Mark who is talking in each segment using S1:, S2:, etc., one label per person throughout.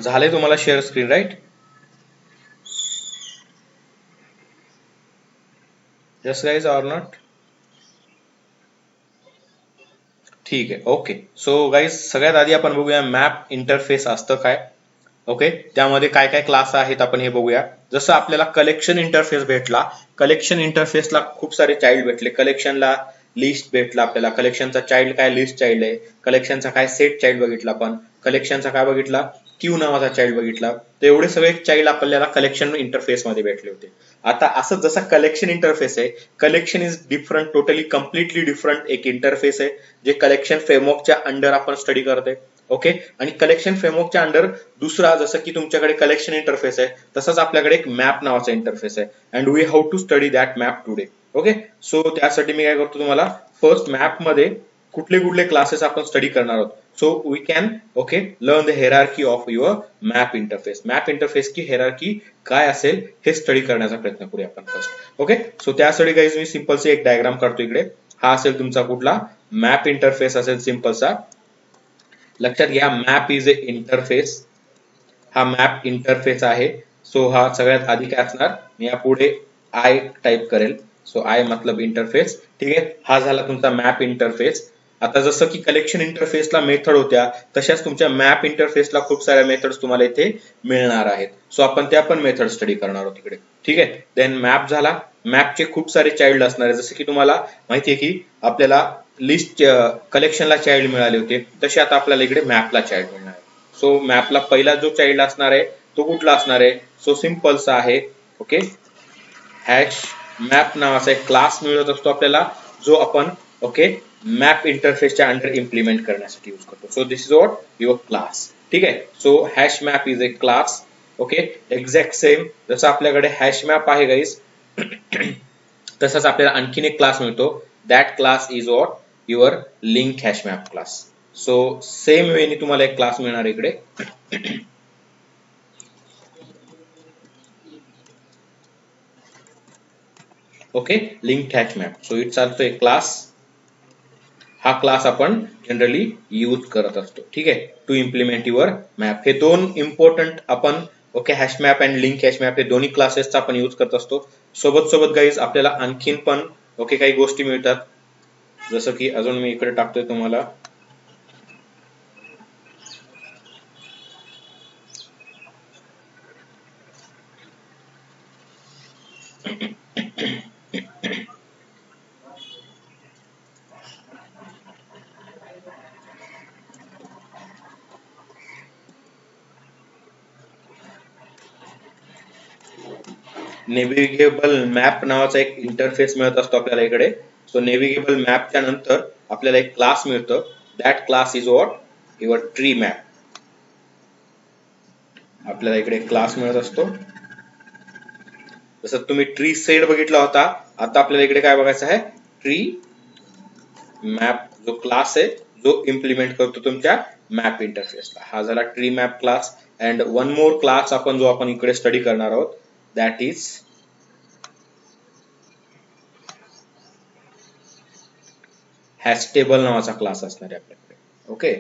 S1: झाले तुम्हाला share screen right? Yes guys or not? ठीक आहे, ओके. सो गाईज सगळ्यात आधी आपण बघूया मॅप इंटरफेस असतं काय. ओके, त्यामध्ये काय काय क्लास आहेत आपण हे बघूया. जसं आपल्याला कलेक्शन इंटरफेस भेटला, कलेक्शन इंटरफेसला खूप सारे चाइल्ड भेटले. कलेक्शनला लिस्ट भेटला आपल्याला. कलेक्शनचा चाइल्ड काय लिस्ट चाइल्ड आहे. कलेक्शनचा काय सेट चाइल्ड बघितला आपण. कलेक्शनचा काय बघितला क्यू नावाचा चाइल्ड बघितला. तर एवढे सगळे चाइल्ड आपल्याला कलेक्शन इंटरफेस मध्ये भेटले होते. आता असं जसं कलेक्शन इंटरफेस आहे, collection is different, totally completely different एक इंटरफेस आहे जे कलेक्शन फ्रेमवर्कच्या अंडर आपण स्टडी करतोय. ओके, आणि कलेक्शन फ्रेमवर्कच्या अंडर दुसरा जसं की तुमच्याकडे कलेक्शन इंटरफेस आहे तसंच आपल्याकडे एक मॅप नावाचा इंटरफेस आहे. And we have to study that map today. Okay, so त्यासाठी मी काय करतो तुम्हाला फर्स्ट मॅप मध्ये कुठले कुठले क्लासेस आपण स्टडी करणार आहोत. So we can okay learn the hierarchy of your map interface. Map interface की हेरार्की काय असेल हे स्टडी करण्याचा प्रयत्न करूया आपण फर्स्ट. ओके, सो त्यासाठी गाईज मी सिंपलची एक डायग्राम काढतो इकडे. हा असेल तुमचा कुठला मॅप इंटरफेस असेल सिंपलचा. लक्षात घ्या मॅप इज अ इंटरफेस. हा मॅप इंटरफेस आहे. सो हा सगळ्यात आधी काय असणार, मी यापुढे आय टाइप करेल. सो आय मतलब इंटरफेस. ठीक आहे, हा झाला तुमचा मॅप इंटरफेस. आता जसं की कलेक्शन इंटरफेसला मेथड होत्या तशाच तुमच्या मॅप इंटरफेसला खूप साऱ्या मेथड्स तुम्हाला इथे मिळणार आहेत. सो आपण त्या पण मेथड स्टडी करणार आहोत इकडे. ठीक आहे, देन मॅप झाला. मॅपचे खूप सारे चाइल्ड असणार आहे. जसं की तुम्हाला माहिती आहे की आपल्याला लिस्ट कलेक्शनला चाइल्ड मिळाले होते, तसे आता आपल्याला इकडे मॅपला चाइल्ड मिळणार आहे. सो मॅपला पहिला जो चाइल्ड असणार आहे तो कुठला असणार आहे, सो सिंपलचा आहे. ओके, हॅश मॅप नावाचा एक क्लास मिळत असतो आपल्याला जो आपण ओके मॅप इंटरफेसच्या अंडर इम्प्लिमेंट करण्यासाठी यूज करतो. So this is what your class. ठीक आहे, so hash map is a class. Okay, exact same जसं आपल्याकडे हॅश मॅप आहे गाईज तसंच आपल्याला आणखीन एक क्लास मिळतो. That class is what your link hash map class. So same वेनी तुम्हाला एक क्लास मिळणार इकडे. Okay, link hash map. So it's also एक क्लास. हा क्लास आपण जनरली यूज करत असतो. ठीक आहे, टू इम्प्लिमेंट युअर मॅप. हे दोन इम्पॉर्टंट आपण okay hash map and link hash map हे दोन्ही क्लासेसचा आपण यूज करत असतो. सोबत सोबत गाईज आपल्याला आणखीन पण ओके काही गोष्टी मिळतात. जसं की अजून मी इकडे टाकतोय तुम्हाला नेव्हिगेबल मॅप नावाचा एक इंटरफेस मिळत असतो आपल्याला इकडे. सो नेव्हिगेबल मॅपच्या नंतर आपल्याला एक क्लास मिळतो. That class is what your tree map. आपल्याला इकडे क्लास मिळत असतो. जसं तुम्ही ट्री सेट बघितला होता, आता आपल्याला इकडे काय बघायचं आहे, ट्री मॅप जो क्लास आहे जो इम्प्लिमेंट करतो तुमच्या मॅप इंटरफेसला. हा झाला tree map class. And one more class आपण जो आपण इकडे स्टडी करणार आहोत दॅट इज हॅश टेबल नावाचा क्लास असणार आहे आपल्याकडे. ओके,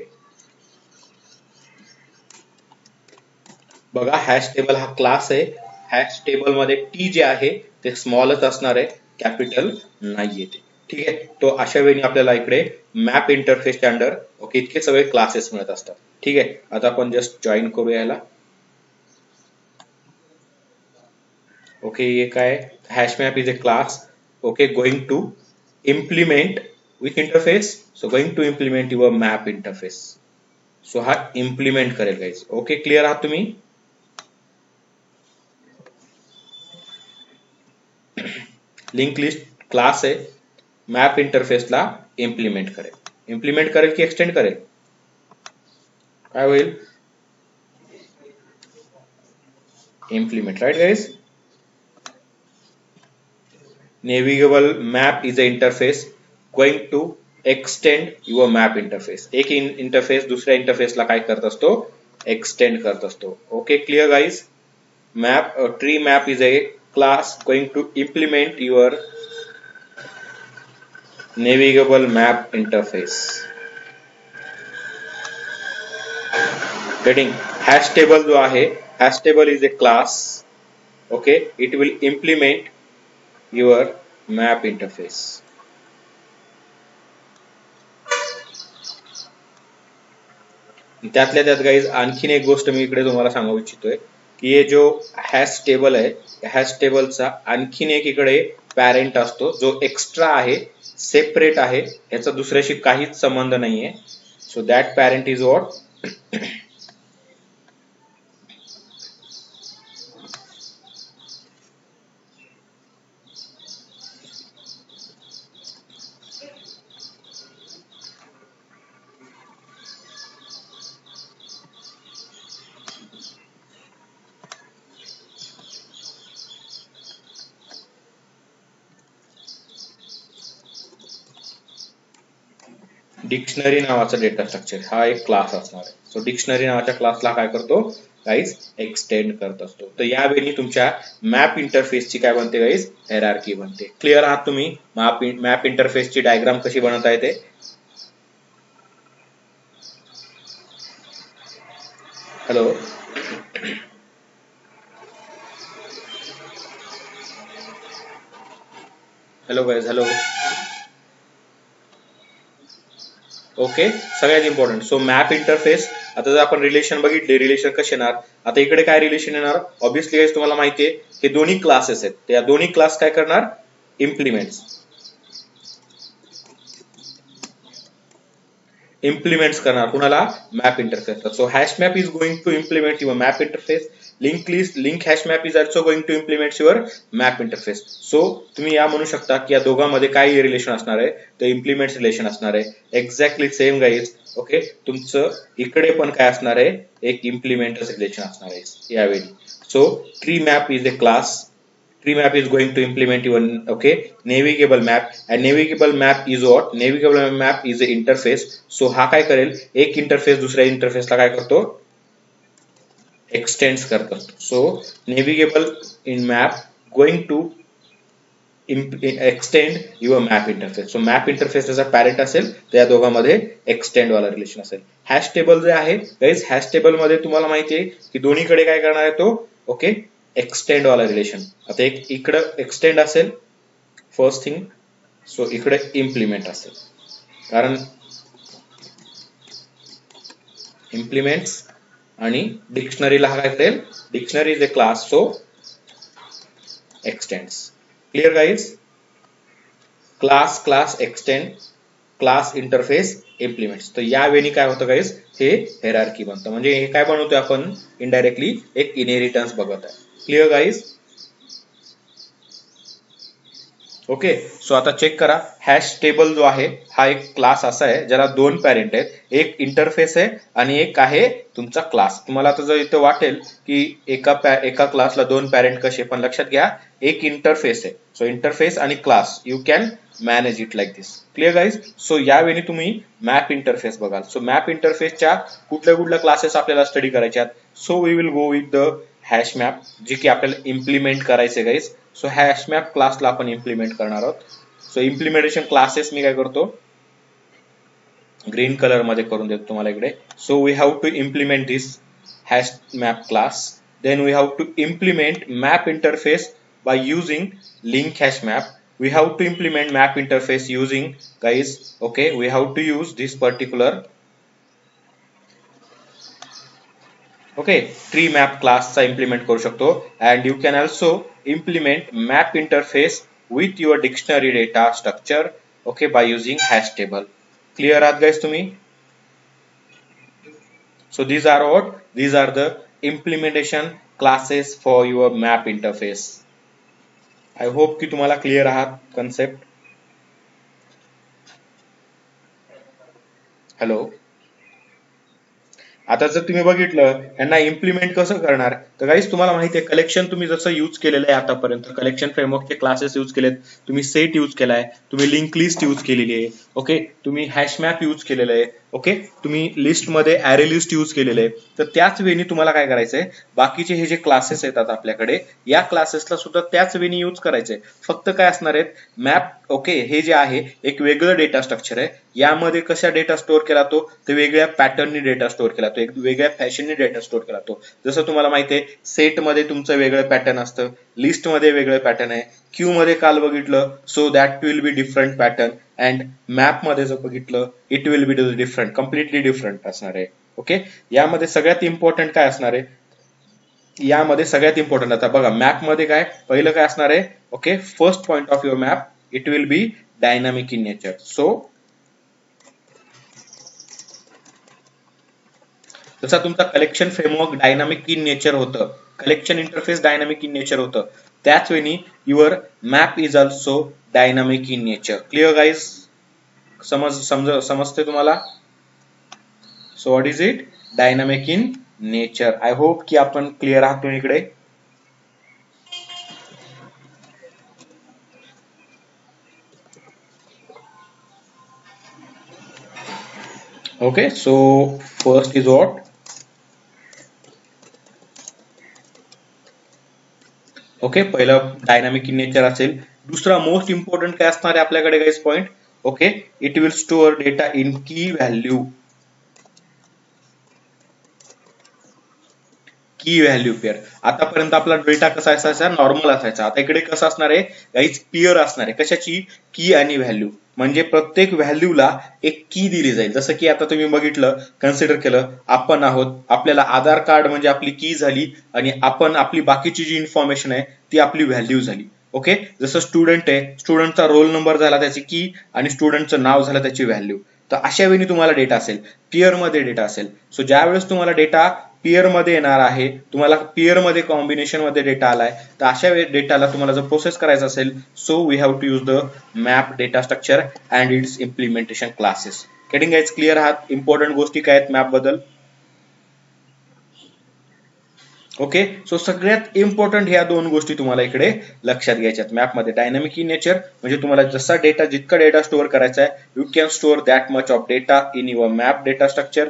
S1: बघा हॅश टेबल हा क्लास आहे. हॅश टेबल मध्ये टी जे आहे ते स्मॉलच असणार आहे, कॅपिटल नाहीये ते. ठीक आहे, तो अशा वेळी आपल्याला इकडे मॅप इंटरफेसच्या अंडर ओके इतके सगळे क्लासेस मिळत असतात. ठीक आहे, आता आपण जस्ट जॉईन करूया याला. ओके, ये काय hash map is a class. Okay, going to implement with interface. So going to implement your map interface. So हा इम्प्लिमेंट करेल गाईज. ओके, क्लिअर आहात तुम्ही? लिंक लिस्ट क्लास आहे, मॅप इंटरफेसला इम्प्लिमेंट करेल. इम्प्लिमेंट करेल की एक्सटेंड करेल, काय होईल, इम्प्लिमेंट. Right guys, navigable map is a interface going to extend your map interface. एक इंटरफेस दुसऱ्या इंटरफेसला काय करत असतो, एक्सटेंड करत असतो. Okay, clear guys. Map tree map is a class going to implement your navigable map interface. getting hash table जो आहे, hash table is a class. Okay, it will implement your map interface. त्यातल्या त्यात guys आणखीन एक गोष्ट मी इकडे तुम्हाला सांगू इच्छितोय की हे जो हॅश टेबल आहे, हॅश टेबलचा आणखीन एक इकडे पॅरेंट असतो जो एक्स्ट्रा आहे, सेपरेट आहे, याचा दुसऱ्याशी काहीच संबंध नाहीये. So that parent is what dictionary नावाचा डेटा स्ट्रक्चर हा एक क्लास असणार आहे. सो डिक्शनरी नावाच्या क्लासला काय करतो गाईज, एक्सटेंड करत असतो. तर यावेळी तुमच्या मॅप इंटरफेसची काय बनते गाईज, हायरार्की बनते. क्लिअर आहात तुम्ही मॅप इंटरफेसची डायग्राम कशी बनवता येते? Hello hello guys, hello. Okay, सगळ्यात इम्पॉर्टंट. सो मॅप इंटरफेस, आता जर आपण रिलेशन बघितले, रिलेशन कसे येणार, आता इकडे काय रिलेशन येणार, ऑब्विसली गाईज तुम्हाला माहितीये हे दोन्ही क्लासेस आहेत, त्या दोन्ही क्लास काय करणार, इम्प्लिमेंट्स करणार कुणाला, map interface. So hash map is going to implement your map interface. Link hash map is also going to implement your map interface. So तुम्ही या म्हणू शकता की या दोघांमध्ये काय रिलेशन असणार आहे, तर इम्प्लिमेंट रिलेशन असणार आहे. Exactly same guys. ओके, तुमचं इकडे पण काय असणार आहे, एक इम्प्लिमेंट रिलेशन असणार आहे यावेळी. So tree map is a class. Tree map is going to implement your navigable map, and navigable map is what, navigable map is a interface. So हा काय करेल, एक इंटरफेस दुसऱ्या इंटरफेसला काय करतो, एक्सटेंड्स करतो. So navigable in map going to extend your map interface. So map interface त्याचा पॅरेंट असेल, तर या दोघांमध्ये एक्सटेंड वाला रिलेशन असेल. हॅश टेबल जे आहे गाईज, हॅश टेबल मध्ये तुम्हाला माहिती आहे की दोन्हीकडे काय करणार आहे तो, ओके, एक्सटेंड वाला रिलेशन. आता एक इकडे एक्सटेंड असेल फर्स्ट थिंग, सो इकडे इम्प्लिमेंट असेल, कारण इम्प्लिमेंट्स आणि डिक्शनरीला काय करेल, dictionary is a class, so x tends. Clear guys, class class extend, class interface implements. तर यावेळी काय होतं गाईज, हे हायरार्की बनतं. म्हणजे हे काय बनवतोय आपण, इनडायरेक्टली एक इनहेरिटन्स बघत आहे. Clear guys, okay. सो आता चेक करा, हॅश टेबल जो आहे हा एक क्लास असा आहे ज्याला दोन पॅरेंट आहेत, एक इंटरफेस आहे आणि एक आहे तुमचा क्लास. तुम्हाला आता जर इथं वाटेल की एका क्लासला दोन पॅरेंट कसे, पण लक्षात घ्या एक इंटरफेस आहे. सो इंटरफेस आणि class, you can manage it like this. Clear guys. So यावेळी तुम्ही मॅप इंटरफेस बघाल. सो मॅप इंटरफेसच्या कुठल्या कुठल्या क्लासेस आपल्याला स्टडी करायच्या, so we will go with the hash map, जे की आपल्याला इम्प्लिमेंट करायचे गाईज. सो हॅश मॅप क्लासला आपण इम्प्लिमेंट करणार आहोत. सो इम्प्लिमेंटेशन क्लासेस मी काय करतो, ग्रीन कलर मध्ये करून देतो तुम्हाला इकडे. So we have to implement this hash map class. Then we have to implement map interface by using link hash map. We have to implement map interface using, guys, okay, we have to use this particular, okay, tree map class चा implement करू शकतो. And you can also implement map interface with your dictionary data structure, okay, by using hash table. Clear आहात guys तुम्ही? So these are what, these are the implementation classes for your map interface. I hope की तुम्हाला clear आहात concept. Hello. आता जर तुम्ही बघितलं यांना इम्प्लिमेंट कसं करणार, तर गाईज तुम्हाला माहिती आहे कलेक्शन तुम्ही जसं यूज केलेलं आहे आतापर्यंत, कलेक्शन फ्रेमवर्कचे क्लासेस यूज केलेत, तुम्ही सेट यूज केलाय, तुम्ही लिंक लिस्ट यूज केलेली आहे, ओके, तुम्ही हॅश मॅप यूज केलेलं आहे, ओके, तुम्ही लिस्ट मध्ये ॲरे लिस्ट यूज केलेलं आहे. तर त्याच वेळी तुम्हाला काय करायचंय, बाकीचे हे जे क्लासेस येतात आपल्याकडे, या क्लासेसला सुद्धा त्याच वेळी यूज करायचंय. फक्त काय असणार आहेत, मॅप ओके हे जे आहे एक वेगळं डेटा स्ट्रक्चर आहे. यामध्ये कसा डेटा स्टोअर केला तो, तर वेगळ्या पॅटर्ननी डेटा स्टोअर केला तो, एक वेगळ्या फॅशननी डेटा स्टोअर केला तो. जसं तुम्हाला माहिती आहे सेट मध्ये तुमचं वेगळं पॅटर्न असतं, लिस्ट मध्ये वेगळं पॅटर्न आहे, क्यू मध्ये काल बघितलं so that will be different pattern, and map मध्ये जर बघितलं it will be different, completely different असणार आहे. ओके, यामध्ये सगळ्यात इम्पॉर्टंट काय असणार आहे, यामध्ये सगळ्यात इम्पॉर्टंट आता बघा मॅप मध्ये काय पहिलं काय असणार आहे. Okay, first point of your map it will be dynamic in nature. So जसा तुमचा collection framework dynamic in nature होतं, collection interface dynamic in nature होतं, त्याच वेळी your map is also dynamic in nature. Clear guys, समजते तुम्हाला? So what is it, dynamic in nature. I hope की आपण क्लिअर आहात तुम्ही इकडे. Okay, so first is what, okay पहिलं डायनामिक इन नेचर असेल. दुसरा मोस्ट इम्पॉर्टंट काय असणार आहे आपल्याकडे guys point, okay it will store data in key value, की व्हॅल्यू पेअर. आतापर्यंत आपला डेटा कसा असायचा, नॉर्मल असायचा. आता इकडे कसं असणार आहे गाईज, पेअर असणार आहे. कशाची, की आणि व्हॅल्यू. म्हणजे प्रत्येक व्हॅल्यूला एक की दिली जाईल. जसं की आता तुम्ही बघितलं, कन्सिडर केलं आपण आहोत, आपल्याला आधार कार्ड म्हणजे आपली की झाली, आणि आपण आपली बाकीची जी इन्फॉर्मेशन आहे ती आपली व्हॅल्यू झाली. ओके, जसं स्टुडंट आहे, स्टुडंटचा रोल नंबर झाला त्याची की, आणि स्टुडंटचं नाव झालं त्याची व्हॅल्यू. तर अशा वेळी तुम्हाला डेटा असेल, पेअर मध्ये डेटा असेल. सो ज्या वेळेस तुम्हाला डेटा पेअर मध्ये येणार आहे, तुम्हाला पेअर मध्ये कॉम्बिनेशन मध्ये डेटा आलाय, तर अशा डेटाला तुम्हाला जर प्रोसेस करायचा असेल, so we have to use the map data structure and its implementation classes. Getting guys clear आहात? इम्पॉर्टंट गोष्टी काय आहेत मॅप बद्दल. ओके, सो सगळ्यात इम्पॉर्टंट ह्या दोन गोष्टी तुम्हाला इकडे लक्षात घ्यायच्यात. मॅप मध्ये डायनामिक इन नेचर म्हणजे तुम्हाला जसा डेटा, जितका डेटा स्टोअर करायचा आहे, you can store that much of data in your map data structure.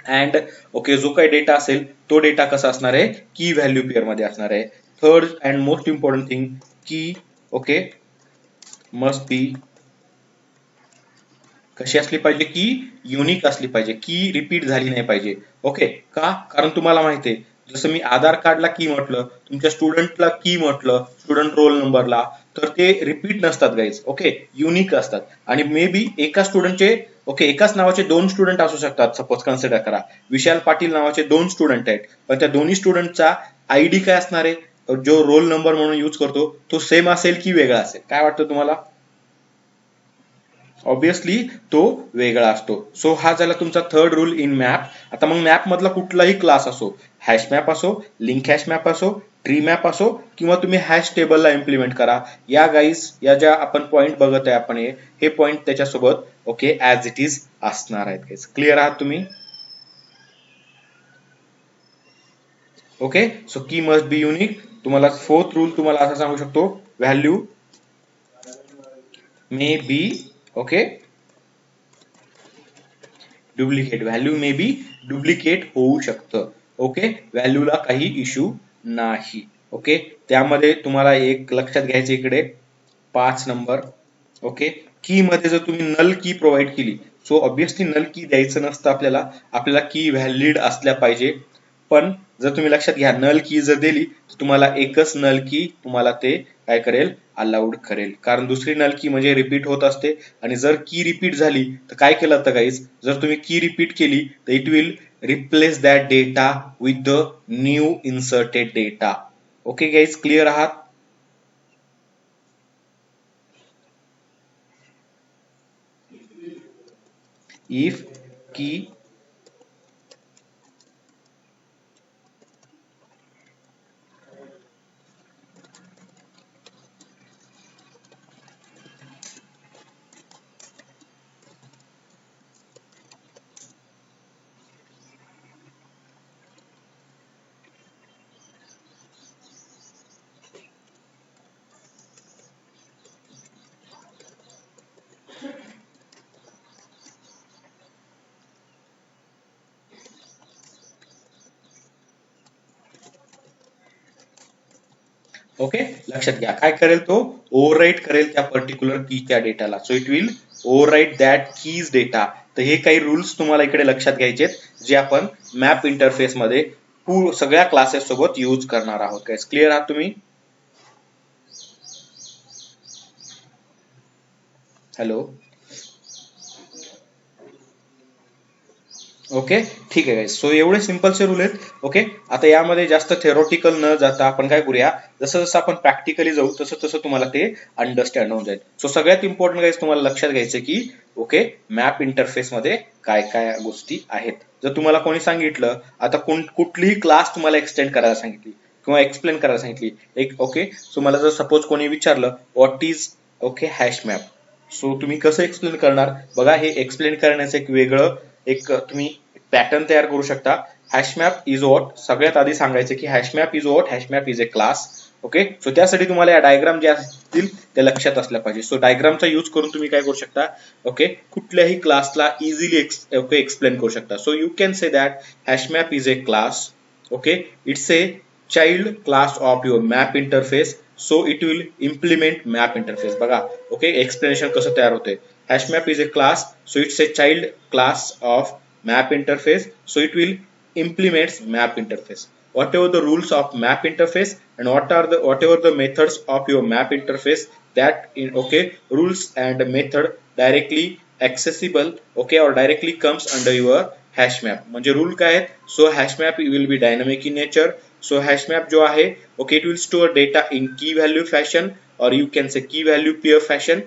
S1: And okay, जो काही डेटा असेल तो डेटा कसा असणार आहे, की व्हॅल्यू पेअर मध्ये असणार आहे. Third and most important thing, की ओके मस्ट बी कशी असली पाहिजे, की युनिक असली पाहिजे, की रिपीट झाली नाही पाहिजे. ओके, का, कारण तुम्हाला माहिती आहे जसं मी आधार कार्डला की म्हटलं, तुमच्या स्टुडंटला की म्हटलं, स्टुडंट रोल नंबरला, तर ते रिपीट नसतात गाईज. ओके, युनिक असतात. आणि मे बी एका स्टुडंटचे, ओके एकाच नावाचे दोन स्टुडंट असू शकतात. सपोज कन्सिडर करा विशाल पाटील नावाचे दोन स्टुडंट आहेत, पण त्या दोन्ही स्टुडंटचा आयडी काय असणार आहे, जो रोल नंबर म्हणून यूज करतो तो सेम असेल की वेगळा असेल, काय वाटतं तुम्हाला? ऑब्विसली तो वेगळा असतो. सो हा झाला तुमचा थर्ड रूल इन मॅप. आता मग मॅप मधला कुठलाही क्लास असो, हॅश मॅप असो, लिंक हॅश मॅप असो, ट्री मॅप असो, किंवा तुम्ही हॅश टेबलला इम्प्लिमेंट करा. या गाईज, या ज्या आपण पॉइंट बघत आहे आपण, हे पॉइंट त्याच्यासोबत ओके ऍज इट इज असणार आहेत गाईज. क्लिअर आहात तुम्ही? ओके, सो की मस्ट बी युनिक. तुम्हाला फोर्थ रूल तुम्हाला असं सांगू शकतो, व्हॅल्यू मे बी ओके डुप्लिकेट, व्हॅल्यू मे बी डुप्लिकेट होऊ शकतं. ओके, व्हॅल्यूला काही इश्यू नाही. ओके, त्यामध्ये तुम्हाला एक लक्षात घ्यायचं इकडे 5 नंबर. ओके, की मध्ये जर तुम्ही नल की प्रोव्हाइड केली, सो ऑब्विसली नल की द्यायचं नसतं आपल्याला, आपल्याला की व्हॅलिड असल्या पाहिजे. पण जर तुम्ही लक्षात घ्या, नल की जर दिली तर तुम्हाला एकच नल की तुम्हाला ते काय करेल, अलाउड करेल. कारण दुसरी नल की म्हणजे रिपीट होत असते, आणि जर की रिपीट झाली तर काय केलं जातं गाईज, जर तुम्ही की रिपीट केली तर it will replace that data with the new inserted data. Okay guys, clear आहात? इफ की ओके, लक्षात घ्या काय करेल तो, ओव्हरराईट करेल त्या पर्टिक्युलर कीच्या डेटाला. So it will overwrite that keys data. तर हे काही रूल्स तुम्हाला इकडे लक्षात घ्यायचे जे आपण मॅप इंटरफेस मध्ये सगळ्या क्लासेस सोबत यूज करणार आहोत. काय क्लिअर आहात तुम्ही? हॅलो. ओके, ठीक आहे गाईज. सो एवढे सिंपलचे रूल आहेत. ओके, आता यामध्ये जास्त थेरोटिकल न जाता आपण काय करूया, जसं जसं आपण प्रॅक्टिकली जाऊ तसं तसं तुम्हाला ते अंडरस्टँड होऊन जाईल. सो सगळ्यात इम्पॉर्टंट गाईज तुम्हाला लक्षात घ्यायचं की ओके, मॅप इंटरफेस मध्ये काय काय गोष्टी आहेत. जर तुम्हाला कोणी सांगितलं आता कुठलीही क्लास तुम्हाला एक्सटेंड करायला सांगितली किंवा एक्सप्लेन करायला सांगितली एक, ओके, सो मला जर सपोज कोणी विचारलं what is okay hash map, so तुम्ही कसं एक्सप्लेन करणार बघा. हे एक्सप्लेन करण्याचं एक वेगळं एक तुम्ही पॅटर्न तयार करू शकता. हॅशमॅप इज वॉट, सगळ्यात आधी सांगायचं की hashmap is what, hashmap is a class. Okay, so त्यासाठी तुम्हाला या डायग्राम ज्या असतील त्या लक्षात असल्या पाहिजे. सो डायग्रामचा यूज करून तुम्ही काय करू शकता, ओके, कुठल्याही क्लासला इझिली ओके एक्सप्लेन करू शकता. So you can say that hashmap is a class. Okay, it's a child class of your map interface. So it will implement map interface. बघा ओके, एक्सप्लेनेशन कसं तयार होते. Hashmap is a class, so it's a child class of map interface, so it will implements map interface. Whatever the rules of map interface and whatever the methods of your map interface, that in okay rules and method directly accessible, okay, or directly comes under your hash map. म्हणजे rule काय आहेत, so hash map will be dynamic in nature. So hash map जो आहे okay, it will store data in key value fashion or you can say key value pair fashion.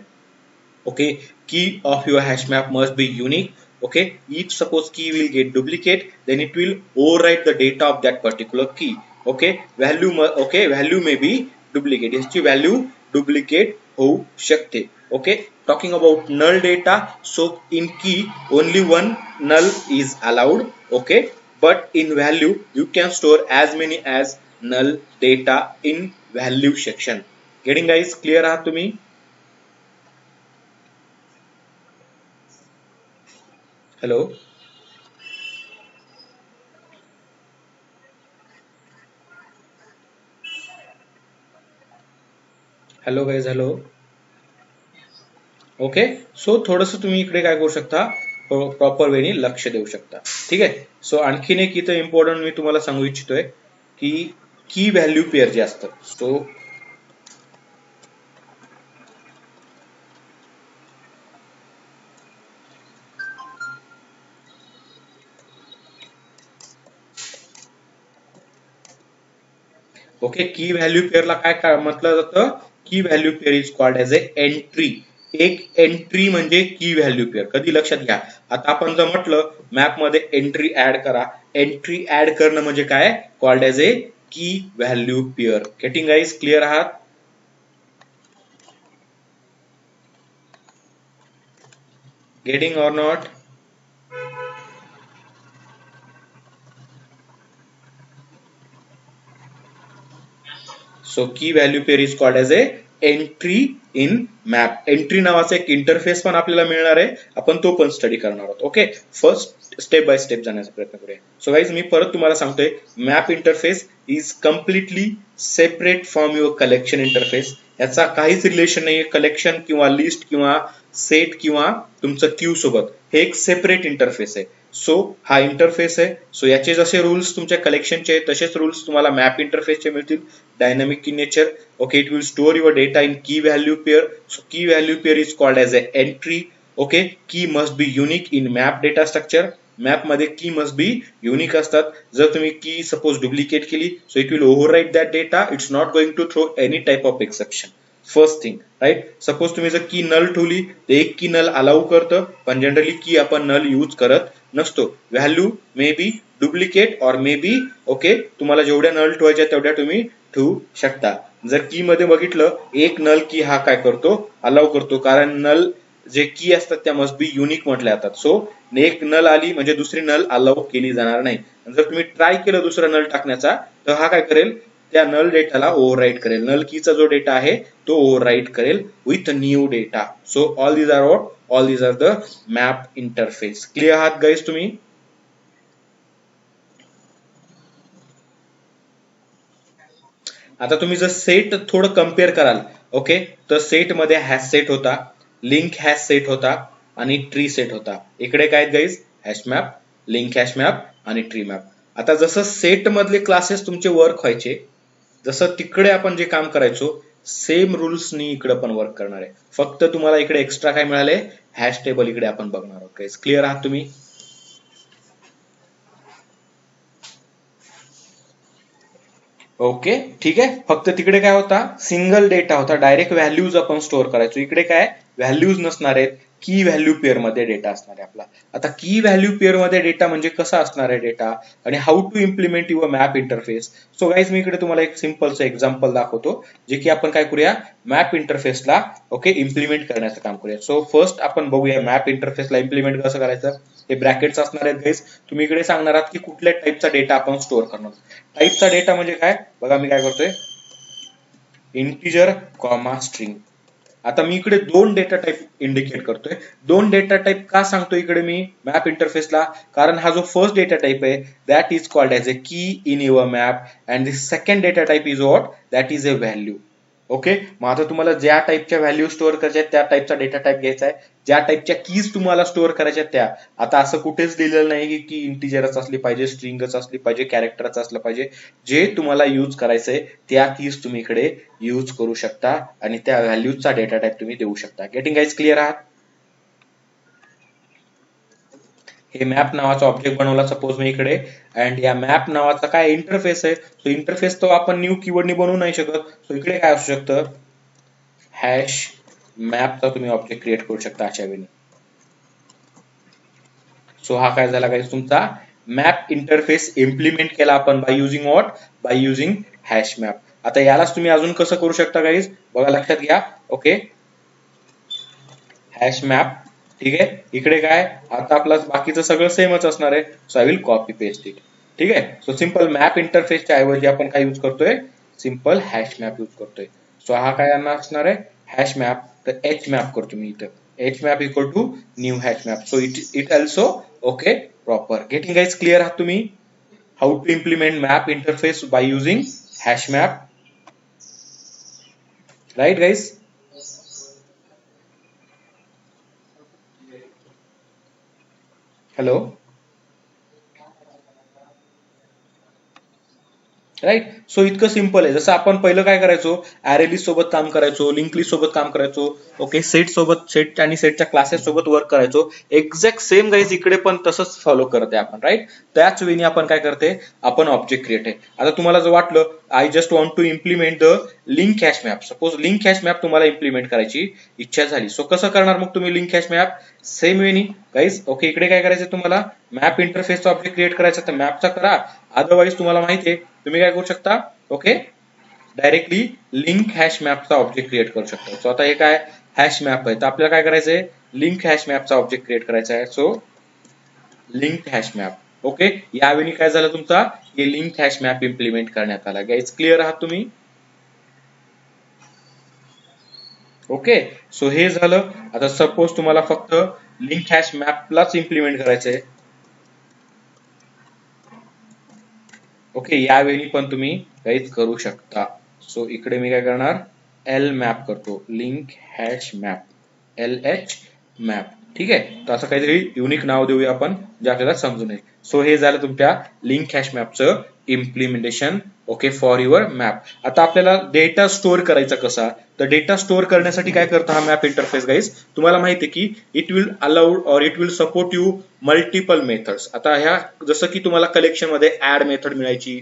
S1: Okay, key of your hash map must be unique. Okay, if suppose key will get duplicate, then it will overwrite the data of that particular key. Okay, okay, value may be duplicate, याची value duplicate होऊ शकते. Okay, talking about null data, so in key only one null is allowed. Okay, but in value you can store as many as null data in value section. Getting guys, clear आहात तुम्ही? Hello. Hello guys, hello. Okay, so थोडस तुम्ही इकडे काय करू शकता, proper वेनी लक्ष देऊ शकता. ठीक आहे. सो आणखीन एक इथं इम्पॉर्टंट मी तुम्हाला सांगू इच्छितोय की की व्हॅल्यू पेअर जे असतं, सो ओके, की व्हॅल्यू पेअरला काय काय म्हटलं जातं, की value pair is called as a entry. एक एंट्री म्हणजे की व्हॅल्यू पेअर. कधी लक्षात घ्या, आता आपण जर म्हटलं मॅप मध्ये एंट्री ऍड करा, एंट्री ऍड करणं म्हणजे काय, called as a key value pair. Getting guys, clear आहात? Getting or not? So key value pair is called as a entry in map. Entry नावाचा एक इंटरफेस पण आपल्याला मिळणार आहे, आपण तो पण स्टडी करणार आहोत. Okay, first step by step जाण्याचा प्रयत्न करूया. सो गाईज, मी परत तुम्हाला सांगतोय, map interface is completely separate from your collection interface. याचा काहीच रिलेशन नाही कलेक्शन किंवा लिस्ट किंवा सेट किंवा तुमचं क्यू सोबत. हे एक सेपरेट इंटरफेस आहे. सो हा इंटरफेस आहे. सो याचे जसे रूल्स तुमच्या कलेक्शनचे तसेच रूल्स तुम्हाला मॅप इंटरफेसचे मिळतील, dynamic in nature. Okay, it will store your data in key value pair. So key value pair is called as a entry. Okay, key must be unique in map data structure. Map मध्ये key must be unique असतात. जर तुम्ही key suppose duplicate केली, so it will overwrite that data. It's not going to throw any type of exception. First thing, right. Suppose तुम्ही जर की null ठेवली तर एक की नल अलाउ करतं, पण जनरली की आपण नल यूज करत नसतो. व्हॅल्यू मे बी डुप्लिकेट और मे बी ओके, तुम्हाला जेवढ्या नल ठेवायच्या तेवढ्या तुम्ही ठेवू शकता. जर की मध्ये बघितलं, एक नल की हा काय करतो, अलाउ करतो, कारण नल जे की असतात त्या मस्ट बी युनिक म्हटल्या जातात. सो एक नल आली म्हणजे दुसरी नल अलाउ केली जाणार नाही. जर तुम्ही ट्राय केलं दुसरा नल टाकण्याचा, तर हा काय करेल, त्या नल डेटाला ओव्हरराईट करेल. नल कीचा जो डेटा आहे तो ओव्हरराईट करेल with new data. So all these are what, all these are the map interface. Clear आहात गाईज तुम्ही? आता तुम्ही जर सेट थोडं कम्पेअर कराल, ओके, तर सेट मध्ये हॅश सेट होता, लिंक हॅश सेट होता आणि ट्री सेट होता. इकडे काय guys, hash map, link hash map आणि ट्री मॅप. आता जसं सेट मधले क्लासेस तुमचे वर्क व्हायचे, जसं तिकडे आपण जे काम करायचो सेम रूल्सनी इकडे पण वर्क करणार आहे. फक्त तुम्हाला इकडे एक्स्ट्रा काय मिळाले, हॅश टेबल इकडे आपण बघणार आहोत. क्लिअर आहात तुम्ही? ओके, ठीक आहे. फक्त तिकडे काय होता, सिंगल डेटा होता, डायरेक्ट व्हॅल्यूज आपण स्टोअर करायचो. इकडे काय, व्हॅल्यूज नसणार आहेत, की व्हॅल्यू पेअर मध्ये डेटा असणार आहे आपला. आता की व्हॅल्यू पेअर मध्ये डेटा म्हणजे कसा असणार आहे डेटा, आणि how to implement your map interface. So guys मी इकडे तुम्हाला एक सिम्पलचं एक्झाम्पल दाखवतो, जे की आपण काय करूया, मॅप इंटरफेसला ओके इम्प्लिमेंट करण्याचं काम करूया. सो फर्स्ट आपण बघूया मॅप इंटरफेसला इम्प्लिमेंट कसं करायचं. हे ब्रॅकेट्स असणार आहेत गाईज. तुम्ही इकडे सांगणार आहात की कुठल्या टाईपचा डेटा आपण स्टोअर करणार. टाईपचा डेटा म्हणजे काय बघा, मी काय करतोय, इंटिजर कॉमा स्ट्रिंग. आता मी इकडे दोन डेटा टाइप इंडिकेट करतोय. दोन डेटा टाइप का सांगतो इकडे मी मॅप इंटरफेसला, कारण हा जो फर्स्ट डेटा टाइप आहे that is called as a key in your map, and the second data type is what, that is a value. Okay, मग आता तुम्हाला ज्या टाईपच्या व्हॅल्यू स्टोअर करायच्या त्या टाईपचा डेटा टाईप घ्यायचा आहे, ज्या टाईपच्या कीज तुम्हाला स्टोअर करायच्या त्या. आता असं कुठेच लिहिलेलं नाही की इंटिजरच असली पाहिजे, स्ट्रिंगच असली पाहिजे, कॅरेक्टरच असलं पाहिजे. जे तुम्हाला यूज करायचंय त्या कीज तुम्ही इकडे यूज करू शकता आणि त्या व्हॅल्यूजचा डेटा टाईप तुम्ही देऊ शकता. गेटिंग गाईज क्लिअर आहात? हे मॅप नावाचा ऑब्जेक्ट बनवला सपोज मी इकडे, अँड या मॅप नावाचा काय इंटरफेस आहे. सो इंटरफेस तो आपण न्यू कीवर्डनी बनवू नाही शकत. सो इकडे काय असू शकतं, हॅश मॅपचा तुम्ही ऑब्जेक्ट क्रिएट करू शकता अशा वेळी. सो हा काय झाला गाईज तुमचा मॅप इंटरफेस इम्प्लिमेंट केला आपण by using what, bye using hash map. आता यालाच तुम्ही अजून कसं करू शकता गाईज, बघा लक्षात घ्या. ओके, हॅश मॅप, ठीक आहे. इकडे काय, आता आपलं बाकीचं सगळं सेमच असणार आहे. So I will copy paste it. ठीक आहे. सो सिंपल मॅप इंटरफेसच्या ऐवजी आपण काय यूज करतोय, सिंपल हॅश मॅप यूज करतोय. सो हा काय असणार आहे, हॅश मॅप. तर एच मॅप करतो मी इथं, H map equal to new hash map. So it also okay proper. Getting guys clear आहात तुम्ही, how to implement map interface by using hash map, right guys? Hello, right. So इतकं simple आहे. जसं आपण पहिलं काय करायचो, अरे लिस्ट सोबत काम करायचो, लिंक लिस्ट सोबत काम करायचो, ओके, सेट सोबत, सेट आणि सेटच्या क्लासेस सोबत वर्क करायचो. एक्झॅक्ट सेम गाईज इकडे पण तसंच फॉलो करते आपण, राईट. त्याच वेळी आपण काय करते, आपण ऑब्जेक्ट क्रिएट आहे. आता तुम्हाला जर वाटलं I just want to implement the link hash map, suppose link hash map तुम्हाला इम्प्लिमेंट करायची इच्छा झाली. सो कसं करणार मग तुम्ही लिंक हॅश मॅप, सेम वेनी गाईज. ओके, इकडे काय करायचं तुम्हाला, मॅप इंटरफेसचा ऑब्जेक्ट क्रिएट करायचा तर मॅपचा करा. अदरवाईज तुम्हाला माहिती आहे तुम्ही काय करू शकता, ओके, डायरेक्टली लिंक हॅश मॅपचा ऑब्जेक्ट क्रिएट करू शकता. सो आता हे काय हॅश मॅप आहे, तर आपल्याला काय करायचंय, लिंक हॅश मॅपचा ऑब्जेक्ट क्रिएट करायचा आहे. So link hash map. Okay, यावेळी काय झालं तुमचा, हे लिंक हॅश मॅप इम्प्लिमेंट करण्यात आला. गाईज क्लिअर आहात तुम्ही? ओके, सो हे झालं. आता सपोज तुम्हाला फक्त लिंक हॅश मॅपलाच इम्प्लिमेंट करायचंय. ओके, यावेळी पण तुम्ही काहीच करू शकता. सो इकडे मी काय करणार, एल मॅप करतो, link hash map, L H map. ठीक आहे, तर असं काहीतरी युनिक नाव देऊया आपण जे आपल्याला समजू नये. सो हे झालं तुमच्या लिंक हॅश मॅपचं implementation, okay, for your map. आता आपल्याला डेटा स्टोअर करायचा कसा, तर डेटा स्टोअर करण्यासाठी काय करतो हा मॅप इंटरफेस गाईज, तुम्हाला माहिती आहे की इट विल अलाउड और it will support you multiple methods. आता ह्या जसं की तुम्हाला कलेक्शन मध्ये ऍड मेथड मिळायची,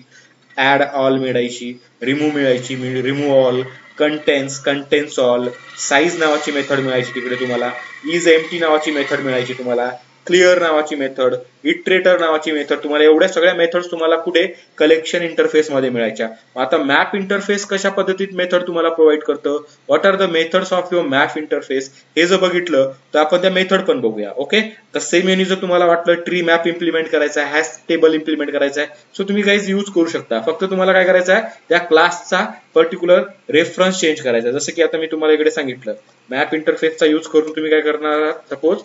S1: ऍड ऑल मिळायची, रिमूव्ह मिळायची, remove all, contains all, size नावाची मेथड मिळायची तिकडे तुम्हाला, इज एम्प्टी नावाची मेथड मिळायची तुम्हाला, क्लिअर नावाची मेथड, इटरेटर नावाची मेथड, तुम्हाला एवढ्या सगळ्या मेथड्स तुम्हाला कुठे कलेक्शन इंटरफेस मध्ये मिळायच्या. आता मॅप इंटरफेस कशा पद्धतीत मेथड तुम्हाला प्रोव्हाइड करतं, what are the methods of your map interface, हे जर बघितलं तर आपण त्या मेथड पण बघूया. ओके, तर सेम यांनी जर तुम्हाला वाटलं ट्री मॅप इम्प्लिमेंट करायचा आहे, हॅश टेबल इम्प्लिमेंट करायचा आहे, सो तुम्ही गाईज यूज करू शकता. फक्त तुम्हाला काय करायचं आहे, त्या क्लासचा पर्टिक्युलर रेफरन्स चेंज करायचा. जसं की आता मी तुम्हाला इकडे सांगितलं मॅप इंटरफेसचा यूज करून तुम्ही काय करणार, सपोज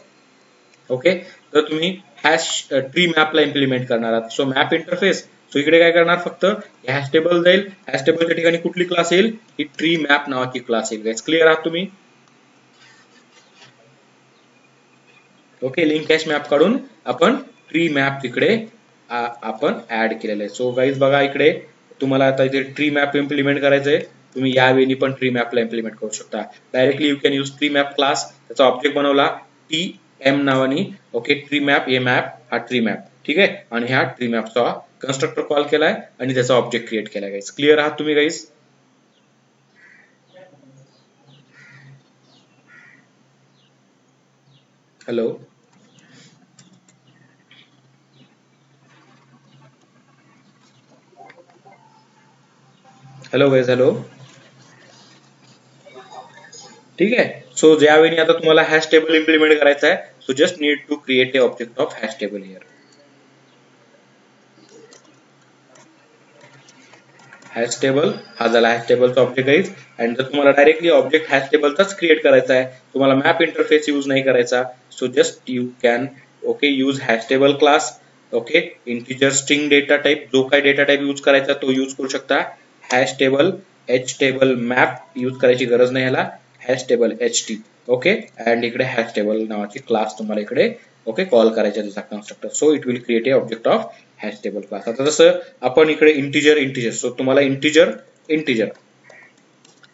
S1: ओके, तर तुम्ही हॅश ट्री मॅपला इम्प्लिमेंट करणार आहात. सो मॅप इंटरफेस, सो इकडे काय करणार, फक्त हॅश टेबल जाईल, हॅश टेबलच्या ठिकाणी कुठली क्लास येईल, ही ट्री मॅप नावाची क्लास येईल. गाइस क्लिअर आहात तुम्ही? ओके, लिंक हॅश मॅप काढून आपण ट्री मॅप तिकडे आपण ऍड केलेलं आहे. सो गाईज बघा इकडे तुम्हाला आता इथे ट्री मॅप इम्प्लिमेंट करायचंय, तुम्ही यावेळी पण ट्री मॅपला इम्प्लिमेंट करू शकता. Directly you can use tree map class, त्याचा ऑब्जेक्ट बनवला टी एम नावानी. ओके, ट्री मॅप, हे मॅप हा ट्री मॅप, ठीक आहे, आणि ह्या ट्री मॅपचा कन्स्ट्रक्टर कॉल केलाय आणि त्याचा ऑब्जेक्ट क्रिएट केलाय. गाईज क्लिअर आहात तुम्ही guys? Hello hello guys, hello. ठीक आहे, सो ज्यावेळी आता तुम्हाला हॅश टेबल इम्प्लिमेंट करायचा आहे, so just need to create a object of hash table here. Hash table हा झाला हॅश टेबलचा ऑब्जेक्ट आहे. आणि जर तुम्हाला डायरेक्टली ऑब्जेक्ट हॅश टेबलचाच क्रिएट करायचा आहे, तुम्हाला मॅप इंटरफेस यूज नाही करायचा, so just you can okay use hash table class. Okay, integer string data type, जो काही डेटा टाइप यूज करायचा तो यूज करू शकता. Hash table H table map use करायची गरज नाही ह्याला, hash table H T. Okay, and इकडे हॅश टेबल नावाची क्लास तुम्हाला इकडे ओके कॉल करायचा त्याचा constructor. So it will create a object of hash table class. आता जसं आपण इकडे इंटिजर, सो तुम्हाला इंटिजर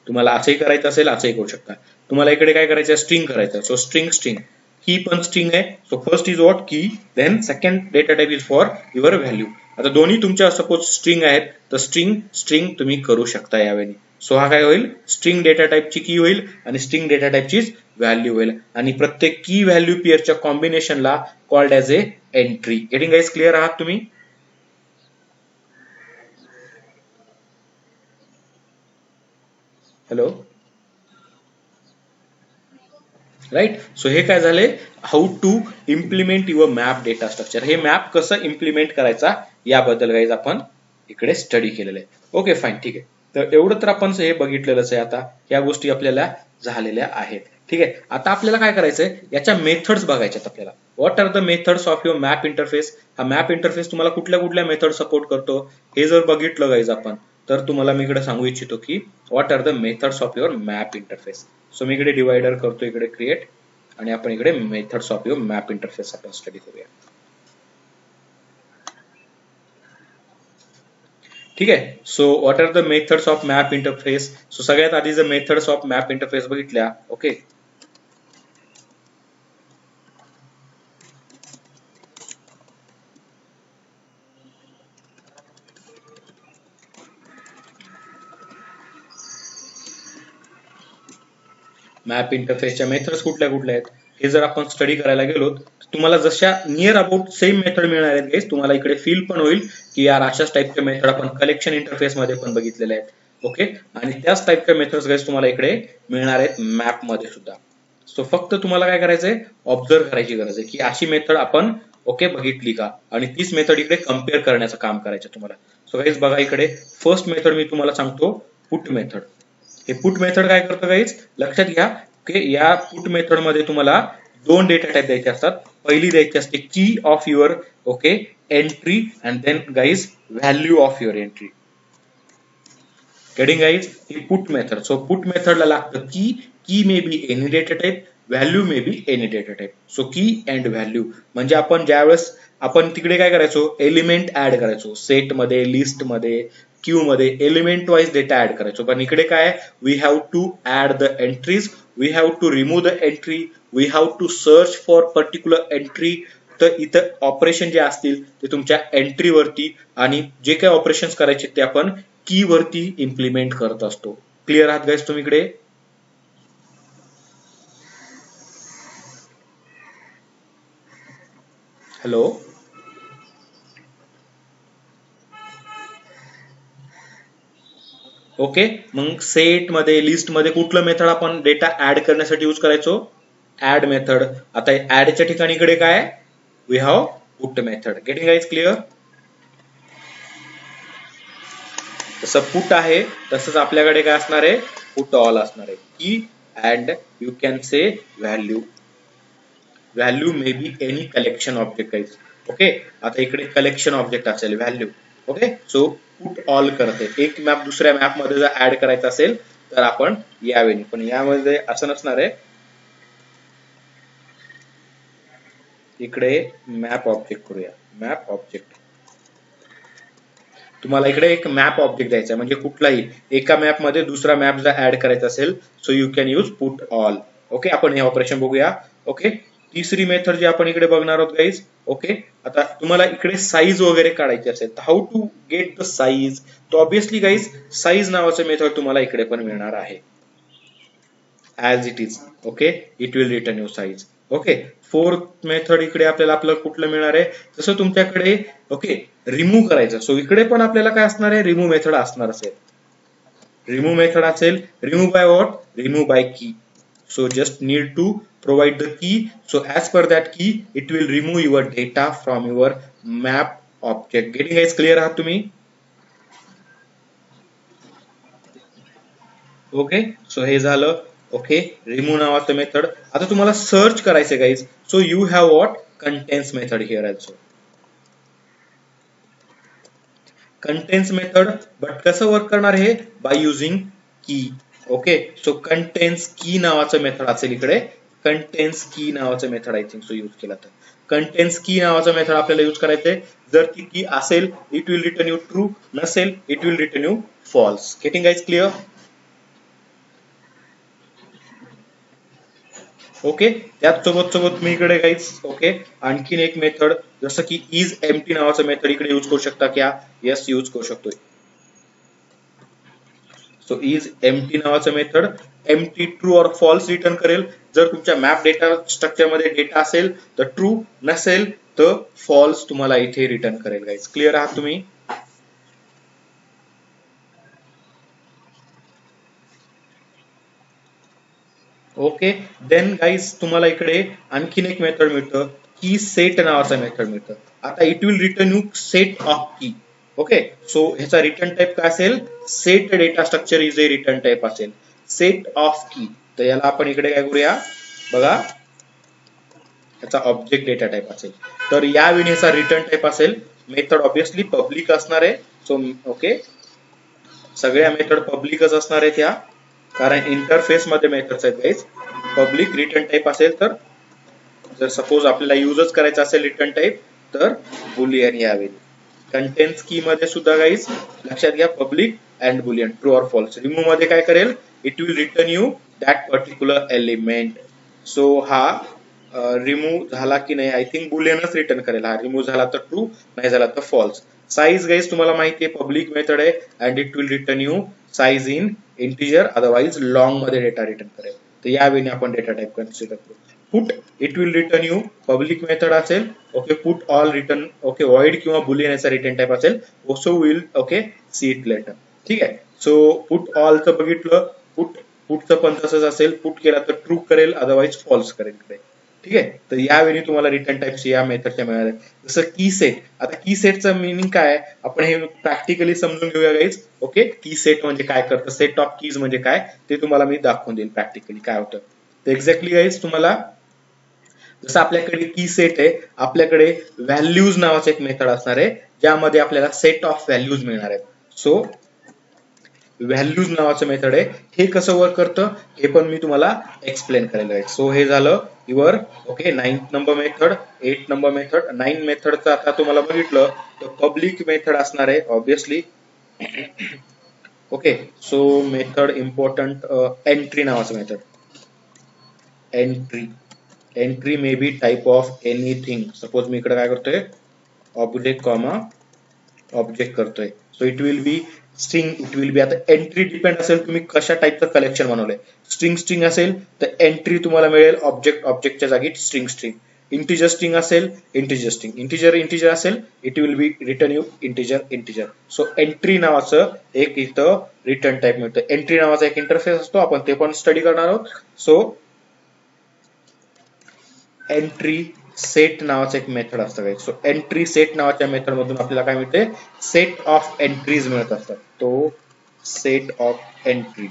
S1: तुम्हाला असंही करायचं असेल, असंही करू शकता. तुम्हाला इकडे काय करायचं, स्ट्रिंग करायचं, सो स्ट्रिंग की पण स्ट्रिंग आहे. So first is what key, then second data type is for your value. आता दोन्ही तुमच्या सपोज स्ट्रिंग आहेत, तर स्ट्रिंग तुम्ही करू शकता यावेळी. सो हा काय होईल, स्ट्रिंग डेटा टाइपची की होईल आणि स्ट्रिंग डेटा टाइपची व्हॅल्यू होईल, आणि प्रत्येक की व्हॅल्यू पेअरच्या कॉम्बिनेशनला called as a entry. Getting guys clear आहात तुम्ही? Hello, right. सो हे काय झाले, how to implement your map data structure. हे मॅप कसं इम्प्लिमेंट करायचा याबद्दल गाईज आपण इकडे स्टडी केलेलं आहे. ओके फाईन, ठीक आहे. तर एवढं तर आपण हे बघितलेलंच आहे. आता या गोष्टी आपल्याला झालेल्या आहेत, ठीक आहे. आता आपल्याला काय करायचंय, याच्या मेथड्स बघायच्यात आपल्याला. What are the methods of your map interface. हा मॅप इंटरफेस तुम्हाला कुठल्या कुठल्या मेथड सपोर्ट करतो हे जर बघितलं गाईज आपण, तर तुम्हाला मी इकडे सांगू इच्छितो की what are the methods of your map interface. So मी इकडे डिवायडर करतो, इकडे क्रिएट, आणि आपण इकडे methods of your map interface आपण स्टडी करूया. ठीक आहे. So what are the methods of map interface. So सगळ्यात आधी जर मेथड्स ऑफ मॅप इंटरफेस बघितल्या, ओके, मॅप इंटरफेसच्या मेथड्स कुठल्या कुठल्या आहेत हे जर आपण स्टडी करायला गेलो, तुम्हाला जशा नियर अबाउट सेम मेथड मिळणार आहेत गाईज. तुम्हाला इकडे फील पण होईल की यार अशाच टाईपच्या मेथड आपण कलेक्शन इंटरफेस मध्ये पण बघितलेले आहेत. ओके, आणि त्याच टाईपच्या मेथड्स गाईज तुम्हाला इकडे मिळणार आहेत मॅप मध्ये सुद्धा. सो फक्त तुम्हाला काय करायचंय, ऑब्झर्व करायची गरज आहे की अशी मेथड आपण ओके बघितली का, आणि तीच मेथड इकडे कम्पेअर करण्याचं काम करायचं तुम्हाला. सो गाईज बघा इकडे फर्स्ट मेथड मी तुम्हाला सांगतो, पुट मेथड. हे पुट मेथड काय करतं गाईज, लक्षात घ्या की या पुट मेथड मध्ये तुम्हाला दोन डेटा टाइप द्यायचे असतात. पहिली द्यायची असते key of your okay entry, and then guys value of your entry. Getting guys, ही पुट मेथड. सो पुट मेथडला लागतं key may be any data type, value may be any data type. So key and value म्हणजे आपण ज्यावेळेस आपण तिकडे काय करायचो, एलिमेंट ऍड करायचो, सेट मध्ये, लिस्ट मध्ये, क्यू मध्ये एलिमेंट वाइज डेटा ऍड करायचो. पण इकडे काय, we have to add the entries, we have to remove the entry, we have to search for particular entry. तर इथं ऑपरेशन जे असतील ते तुमच्या एंट्री वरती, आणि जे काही ऑपरेशन करायचे ते आपण की वरती इम्प्लिमेंट करत असतो. क्लिअर आहात गाईज तुम्ही इकडे? Hello, okay. मग सेट मध्ये, लिस्ट मध्ये कुठलं मेथड आपण डेटा ऍड करण्यासाठी यूज करायचो, ऍड मेथड. आता ऍडच्या ठिकाणी इकडे काय, we have put method. Getting guys clear? जसं पुट आहे तसंच आपल्याकडे काय असणार आहे, पुट ऑल असणार आहे. की and you can say value, value may be any collection object guys. Okay, आता इकडे कलेक्शन ऑब्जेक्ट असेल value, okay, so put all करते, एक मॅप दुसऱ्या मॅप मध्ये जर ऍड करायचा असेल तर आपण यावेळी, पण यामध्ये असं नसणार आहे. इकडे मॅप ऑब्जेक्ट करूया, मॅप ऑब्जेक्ट. तुम्हाला इकडे एक मॅप ऑब्जेक्ट द्यायचा आहे, म्हणजे कुठलाही एका मॅप मध्ये दुसरा मॅप जर ऍड करायचा असेल so you can use put all. Okay, आपण हे ऑपरेशन बघूया. ओके, तिसरी मेथड जी आपण इकडे बघणार आहोत गाईज. ओके, आता तुम्हाला इकडे साईज वगैरे काढायची असेल तर how to get the size, तो ऑब्विसली गाईज साईज नावाचं मेथड तुम्हाला इकडे पण मिळणार आहे. As it is. Okay, it will return you size. Okay, fourth method इकडे आपल्याला आपलं कुठलं मिळणार आहे, जसं तुमच्याकडे ओके रिमूव्ह करायचं, सो इकडे पण आपल्याला काय असणार आहे, रिमूव्ह मेथड असणार असेल. रिमूव्ह मेथड असेल, remove by what, remove by key. So just need to provide the key. So as per that key, it will remove your data from your map object. Getting guys clear आहात तुम्ही? Okay, so हे झालं. Okay, remove नावाचं method. आता तुम्हाला search करायचं guys, so you have what, contains method here also. Contains method, but कसं work करणार हे, बाय युझिंग की. ओके, सो कंटेन्स की नावाचं मेथड असेल इकडे, कंटेन्स की नावाचं method I think so use केला तर कंटेन्स की नावाचं मेथड आपल्याला यूज करायचंय. जर ती की असेल it will return you true, नसेल it will return you false. Getting guys clear? Okay, त्याच सोबत सोबत मी इकडे गाईज ओके आणखीन एक मेथड जसं की इज एम्प्टी नावाचं मेथड इकडे यूज करू शकता क्या? यस, यूज करू शकतोय. सो इज एम्प्टी नावाचं मेथड एम्प्टी ट्रू और फॉल्स रिटर्न करेल. जर तुमच्या मॅप डेटा स्ट्रक्चर मध्ये डेटा असेल तर ट्रू, नसेल तर फॉल्स तुम्हाला इथे रिटर्न करेल. गाईज क्लिअर आहात तुम्ही? ओके, देन गाईज तुम्हाला इकडे आणखीन एक मेथड मिळतं, की सेट नावाचं मेथड मिळतं. आता it will return you set of की. ओके, सो ह्याचा रिटर्न टाइप काय असेल, set data structure is a return type असेल, सेट ऑफ की. तर याला आपण इकडे काय करूया बघा, याचा ऑब्जेक्ट डेटा टाइप असेल, तर यावेळी ह्याचा रिटर्न टाइप असेल, मेथड ऑब्विसली पब्लिक असणार आहे. सो ओके, सगळ्या मेथड पब्लिकच असणार आहेत ह्या, कारण इंटरफेस मध्ये मेथड्स आहेत गाईज. पब्लिक रिटर्न टाइप असेल तर, जर सपोज आपल्याला यूजच करायचा असेल रिटर्न टाइप तर बुलियन यावेळी. कंटेन्स की मध्ये सुद्धा गाईज लक्षात घ्या, पब्लिक अँड बुलियन, ट्रू और फॉल्स. रिमूव्ह मध्ये काय करेल, it will return you that particular element. So हा रिमूव्ह झाला की नाही, आय थिंक बुलियनच रिटर्न करेल. हा रिमूव्ह झाला तर ट्रू, नाही झाला तर फॉल्स. साईज गाईज तुम्हाला माहिती आहे पब्लिक मेथड आहे and it will return you size in integer, otherwise long मध्ये डेटा रिटर्न करेल. तर यावेळी आपण डेटा टाइप कन्सिडर करू. Put, it will return you public method असेल. Okay, put all return, okay void किंवा बुलियन याचा रिटर्न टाइप असेल. So will okay see it later. ठीक आहे, सो पुट ऑलचं बघितलं, पुटचं पण तसंच असेल, पुट केला तर ट्रू करेल, अदरवाइज फॉल्स करेल इकडे. ठीक आहे, तर यावेळी तुम्हाला रिटर्न टाइप्स या मेथडच्या मिळाल्या. जसं की सेट, आता की सेटचं मिनिंग काय आहे आपण हे प्रॅक्टिकली समजून घेऊया गाईज. ओके, की सेट म्हणजे काय करतं, सेट ऑफ कीज म्हणजे काय ते तुम्हाला मी दाखवून देईल प्रॅक्टिकली काय होतं. तर एक्झॅक्टली गाईज तुम्हाला जसं आपल्याकडे की सेट आहे, आपल्याकडे व्हॅल्यूज नावाचं एक मेथड असणार आहे ज्यामध्ये आपल्याला सेट ऑफ व्हॅल्यूज मिळणार आहेत. सो व्हॅल्यूज नावाचं मेथड आहे, हे कसं वर्क करतं हे पण मी तुम्हाला एक्सप्लेन करायला आहे. सो हे झालं your okay 9th number method, 8th number method. 9 मेथडचं आता तुम्हाला बघितलं तर पब्लिक मेथड असणार आहे obviously. Okay, so method important, entry नावाचं method. Entry, entry may be type of anything. Suppose मी इकडे काय करतोय, ऑब्जेक्ट कॉमा ऑब्जेक्ट करतोय. So it will be string, it will be, आता एंट्री डिपेंड असेल तुम्ही कशा टाइपचं कलेक्शन बनवलंय. स्ट्रिंग स्ट्रिंग असेल तर एंट्री तुम्हाला मिळेल ऑब्जेक्ट ऑब्जेक्टच्या जागी स्ट्रिंग स्ट्रिंग. इंटिजर स्ट्रिंग असेल इंटिजर स्ट्रिंग, इंटिजर इंटिजर असेल it will B return you integer integer. So entry नावाचं एक इथं रिटर्न टाइप मिळतं. एंट्री नावाचा एक इंटरफेस असतो, आपण ते पण स्टडी करणार आहोत. सो एंट्री सेट नावाचं एक मेथड असतं. सो एंट्री सेट नावाच्या मेथड मधून आपल्याला काय मिळते, सेट ऑफ एंट्रीज मिळत असतात. तो set of entry.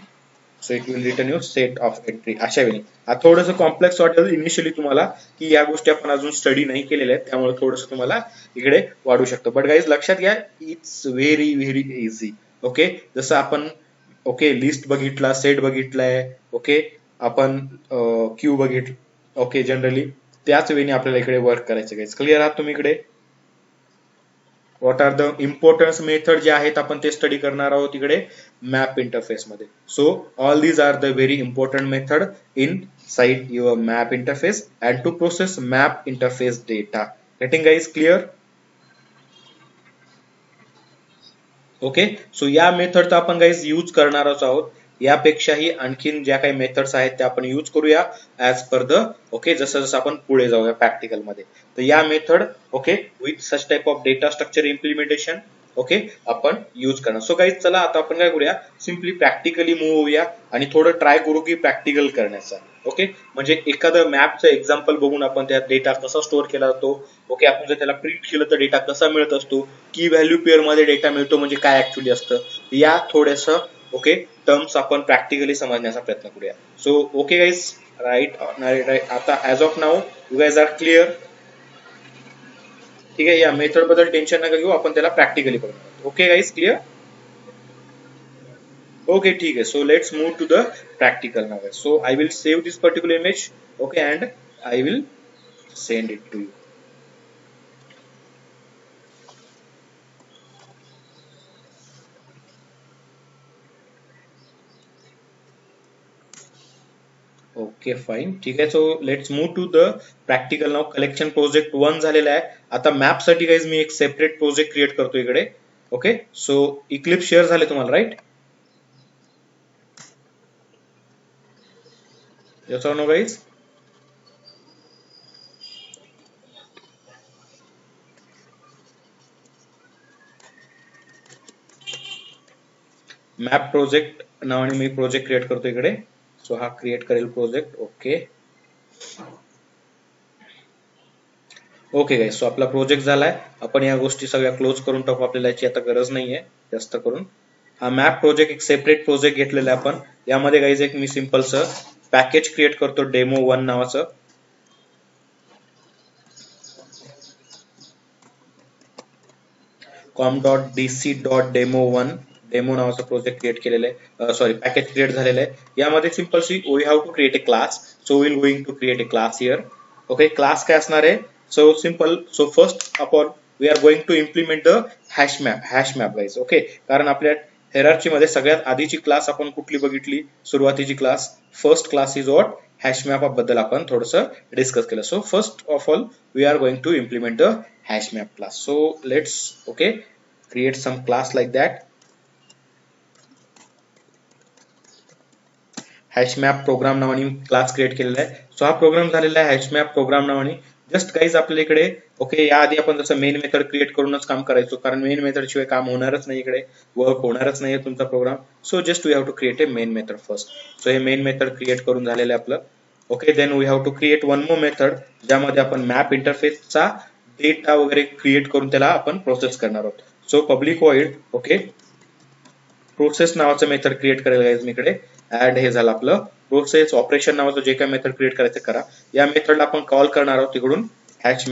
S1: So it will return your set of entry. अशा वेळी हा थोडंसं कॉम्प्लेक्स वाटेल इनिशियली तुम्हाला, की या गोष्टी आपण अजून स्टडी नाही केलेल्या आहेत, त्यामुळे थोडंसं तुम्हाला इकडे वाढू शकतं. बट गाईज लक्षात घ्या, it's very very easy. Okay, जसं आपण ओके लिस्ट बघितला, सेट बघितलाय, ओके आपण क्यू बघितलं, ओके जनरली त्याच वेळी आपल्याला इकडे वर्क करायचं. गाईज क्लिअर आहात तुम्ही इकडे? What are the importance method जे आहेत आपण ते स्टडी करणार आहोत इकडे मॅप इंटरफेस मध्ये. So all these are the very important method inside your map interface and to process map interface data. Getting guys clear? Okay, so या मेथडचा आपण गाइज यूज करणारच आहोत. यापेक्षाही आणखीन ज्या काही मेथड्स आहेत त्या आपण यूज करूया ऍज पर द ओके, जसं जसं आपण पुढे जाऊया प्रॅक्टिकल मध्ये. तर या method okay with such type of data structure implementation okay आपण यूज करणार. सो गाईज चला आता आपण काय करूया, सिम्पली प्रॅक्टिकली मूव्ह होऊया आणि थोडं ट्राय करू की प्रॅक्टिकल करण्याचा. ओके, म्हणजे एखादं मॅपचं एक्झाम्पल बघून आपण त्यात डेटा कसा स्टोअर केला जातो, ओके आपण जर त्याला प्रिंट केलं तर डेटा कसा मिळत असतो, की व्हॅल्यू पेअर मध्ये डेटा मिळतो म्हणजे काय ऍक्च्युली असतं, या थोडंसं ओके टर्म्स आपण प्रॅक्टिकली समजण्याचा प्रयत्न करूया. सो ओके गाईज, राईट आता as of now you guys are clear? ठीक आहे, या मेथड बद्दल टेन्शन नका घेऊ, आपण त्याला प्रॅक्टिकली बघणार. Okay guys clear? ओके ठीक आहे. So let's move to the practical now. So I will save this particular image okay and I will send it to you. Okay fine, ठीक आहे. So let's move to the practical now. Collection project 1 झालेला आहे. आता map साठी guys मी एक separate project create करतो इकडे. Okay, so Eclipse share झाले तुम्हाला, right? Yes or no guys? Map project नावाने मी प्रोजेक्ट क्रिएट करतो इकडे. सो हा क्रिएट करेल project. Okay okay guys, so आपला प्रोजेक्ट झालाय. आपण या गोष्टी सगळ्या क्लोज करून टाकू, आपल्याला याची आता गरज नाहीये जास्त करून. हा मॅप प्रोजेक्ट एक सेपरेट प्रोजेक्ट घेतलेला आहे आपण. यामध्ये गाईज एक मी सिम्पलचं पॅकेज क्रिएट करतो डेमो 1 नावाचं. com.dc.demo1 डेमो नावाचा प्रोजेक्ट क्रिएट केलेला आहे, सॉरी पॅकेज क्रिएट झालेलं आहे. यामध्ये simple see we have to create a class. So will going to create a class here. Okay, class काय असणार आहे? So simple, so first upon we are going to implement the hash map guys. Okay, कारण आपल्या हेरार्ची मध्ये सगळ्यात आधीची class आपण कुठली बघितली? सुरुवातीची class first class is what hash map बद्दल आपण थोडंसं डिस्कस केलं. So first of all we are going to implement the hash map class. So let's okay create some class like that. hash map program नावाने class create केलेला आहे. So हा programme झालेला आहे hash map प्रोग्राम नावाने. Just guys आपल्या इकडे okay याआधी आपण जसं मेन मेथड क्रिएट करूनच काम करायचो, कारण मेन मेथड शिवाय काम होणारच नाही, इकडे वर्क होणारच नाहीये तुमचा program. So just we have to create a main method first. So हे मेन मेथड क्रिएट करून झालेलं आहे आपलं. Okay, then we have to create one more method ज्यामध्ये आपण मॅप इंटरफेसचा डेटा वगैरे क्रिएट करून त्याला आपण प्रोसेस करणार आहोत. So public void okay process नावाचं मेथड क्रिएट करेल गाईज मी इकडे. ऍड हे झालं आपलं प्रोसेस ऑपरेशन नावाचं जे काही मेथड क्रिएट करायचं करा. या मेथडला आपण कॉल करणार आहोत तिकडून hash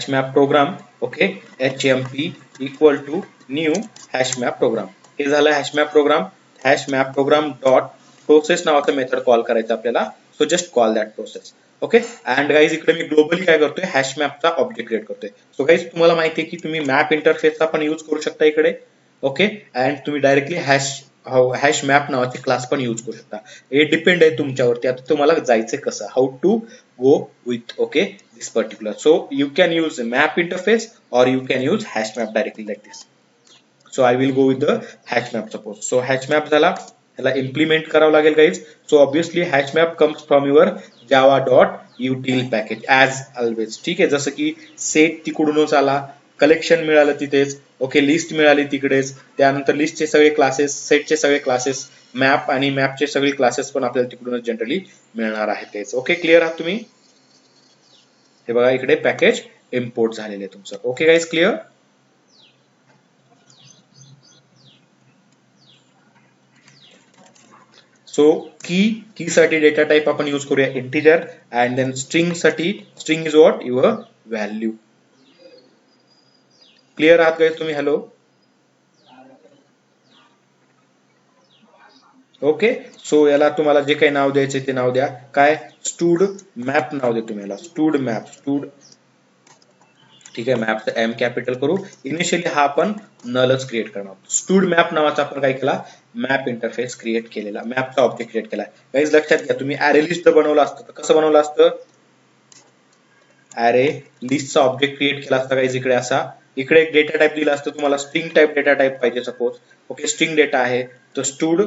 S1: map program. Okay, HMP equal to new hash map program. हे झालं hash map program. Hash map program dot process नावाचं मेथड कॉल करायचं आपल्याला. So just call that process. Okay, and guys इकडे मी ग्लोबली काय करतोय, हॅश मॅपचा ऑब्जेक्ट क्रिएट करतोय. सो गाईज तुम्हाला माहिती आहे की तुम्ही मॅप इंटरफेसचा पण यूज करू शकता इकडे. ओके, अँड तुम्ही डायरेक्टली हॅश मॅप नावाची क्लास पण यूज करू शकता. हे डिपेंड आहे तुमच्यावरती, आता तुम्हाला जायचं कसं, how to go with okay this particular. So you can use map interface और you can use hash map directly like this. So I will go with the hash map suppose. So hash map झाला, याला implement करावं लागेल guys. So obviously hash map comes from your java.util package as always. ठीक आहे, जसं की set तिकडूनच आला, collection मिळालं तिथेच, ओके लिस्ट मिळाली तिकडेच, त्यानंतर लिस्टचे सगळे क्लासेस, सेटचे सगळे क्लासेस, मॅप आणि मॅपचे सगळे क्लासेस पण आपल्याला तिकडूनच जनरली मिळणार आहेत तेच. ओके, क्लिअर आहात तुम्ही? हे बघा इकडे पॅकेज इम्पोर्ट झालेले आहे तुमचं. Okay guys clear? सो की साठी डेटा टाइप आपण यूज करूया इंटिजर, अँड देन स्ट्रिंग साठी string is what your value. Clear आहात गाइस तुम्ही? हॅलो. ओके. सो याला तुम्हाला जे काही नाव द्यायचे ते नाव द्या. काय? स्टूड मॅप नाव दे तुम्ही याला. Stood map. स्टूड. ठीक आहे. मॅपचं एम कॅपिटल करू. इनिशियली हा आपण नलच क्रिएट करणार आहोत. स्टूड मॅप नावाचा आपण काय केला? मॅप इंटरफेस क्रिएट केलेला. मॅपचा ऑब्जेक्ट क्रिएट केला. गाइस लक्षात घ्या, तुम्ही ऍरे लिस्ट बनवलं असतं तर कसं बनवलं असतं? ऍरे लिस्टचा ऑब्जेक्ट क्रिएट केला असता गाइस इकडे असा. इकडे एक डेटा टाइप दिला असतं तुम्हाला, स्ट्रिंग टाइप डेटा टाइप पाहिजे सपोज. ओके, स्ट्रिंग डेटा आहे तर स्टूड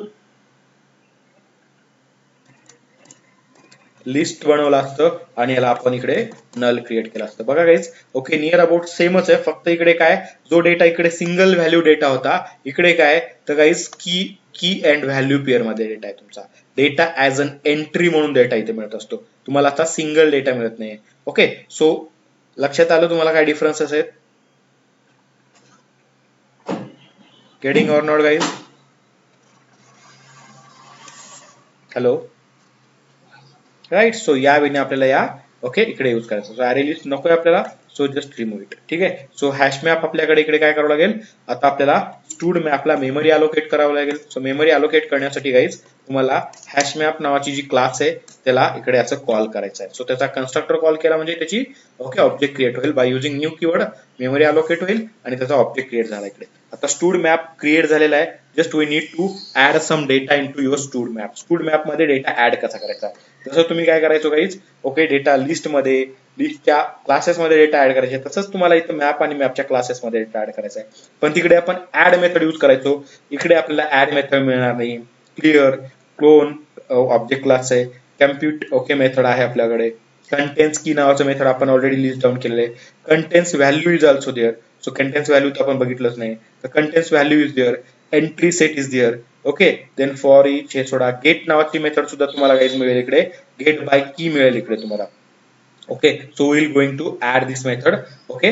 S1: लिस्ट बनवलं असतं आणि याला आपण इकडे नल क्रिएट केला असतं. बघा गाइस, ओके नियर अबाउट सेमच आहे, फक्त इकडे काय, जो डेटा इकडे सिंगल व्हॅल्यू डेटा होता, इकडे काय तर गाइस की की अँड व्हॅल्यू पेअर मध्ये डेटा आहे तुमचा. डेटा ऍज अन एंट्री म्हणून डेटा इथे मिळत असतो तुम्हाला, आता सिंगल डेटा मिळत नाही. ओके, सो लक्षात आलं तुम्हाला काय डिफरन्सेस आहेत? Getting or not guys? Hello. Right. So या वेने आपल्याला या ओके इकडे यूज करायचं. सो अरे लिस्ट नकोय आपल्याला, सो जस्ट रिमूव्ह इट. ठीक आहे. सो हॅश मॅप आपल्याकडे इकडे काय करावं लागेल, आता आपल्याला स्टूड मॅपला मेमरी अलोकेट करावं लागेल. सो मेमरी अलोकेट करण्यासाठी गाईज तुम्हाला हॅश मॅप नावाची जी क्लास आहे त्याला इकडे असं कॉल करायचं आहे. सो त्याचा कन्स्ट्रक्टर कॉल केला म्हणजे त्याची ओके ऑब्जेक्ट क्रिएट होईल. By using new keyword memory allocate होईल आणि त्याचा ऑब्जेक्ट क्रिएट झाला इकडे. आता स्टूड मॅप क्रिएट झालेला आहे. Just we need to add some data into your stud map. Stud map मध्ये डेटा ऍड कसा करायचा, जसं तुम्ही काय करायचो गाईज, ओके डेटा लिस्ट मध्ये लिस्टच्या क्लासेस मध्ये डेटा ऍड करायचे, तसंच तुम्हाला इथं मॅप आणि मॅपच्या क्लासेस मध्ये डेटा ऍड करायचा आहे. पण तिकडे आपण ऍड मेथड यूज करायचो, इकडे आपल्याला ऍड मेथड मिळणार नाही. क्लिअर. क्लोन ऑब्जेक्ट क्लास आहे. कम्प्युट ओके मेथड आहे आपल्याकडे. कंटेन्स की नावाचं मेथड आपण ऑलरेडी लिस्ट डाऊन केलेलं आहे. Contains value is also there. So contains value तर आपण बघितलंच नाही, तर contains value is there. Entry set is there. Okay, then for each हे सोडा. गेट नावाची मेथड सुद्धा तुम्हाला गाईज मिळेल इकडे. गेट बाय की मिळेल इकडे तुम्हाला. Okay, so will going to add this method. Okay,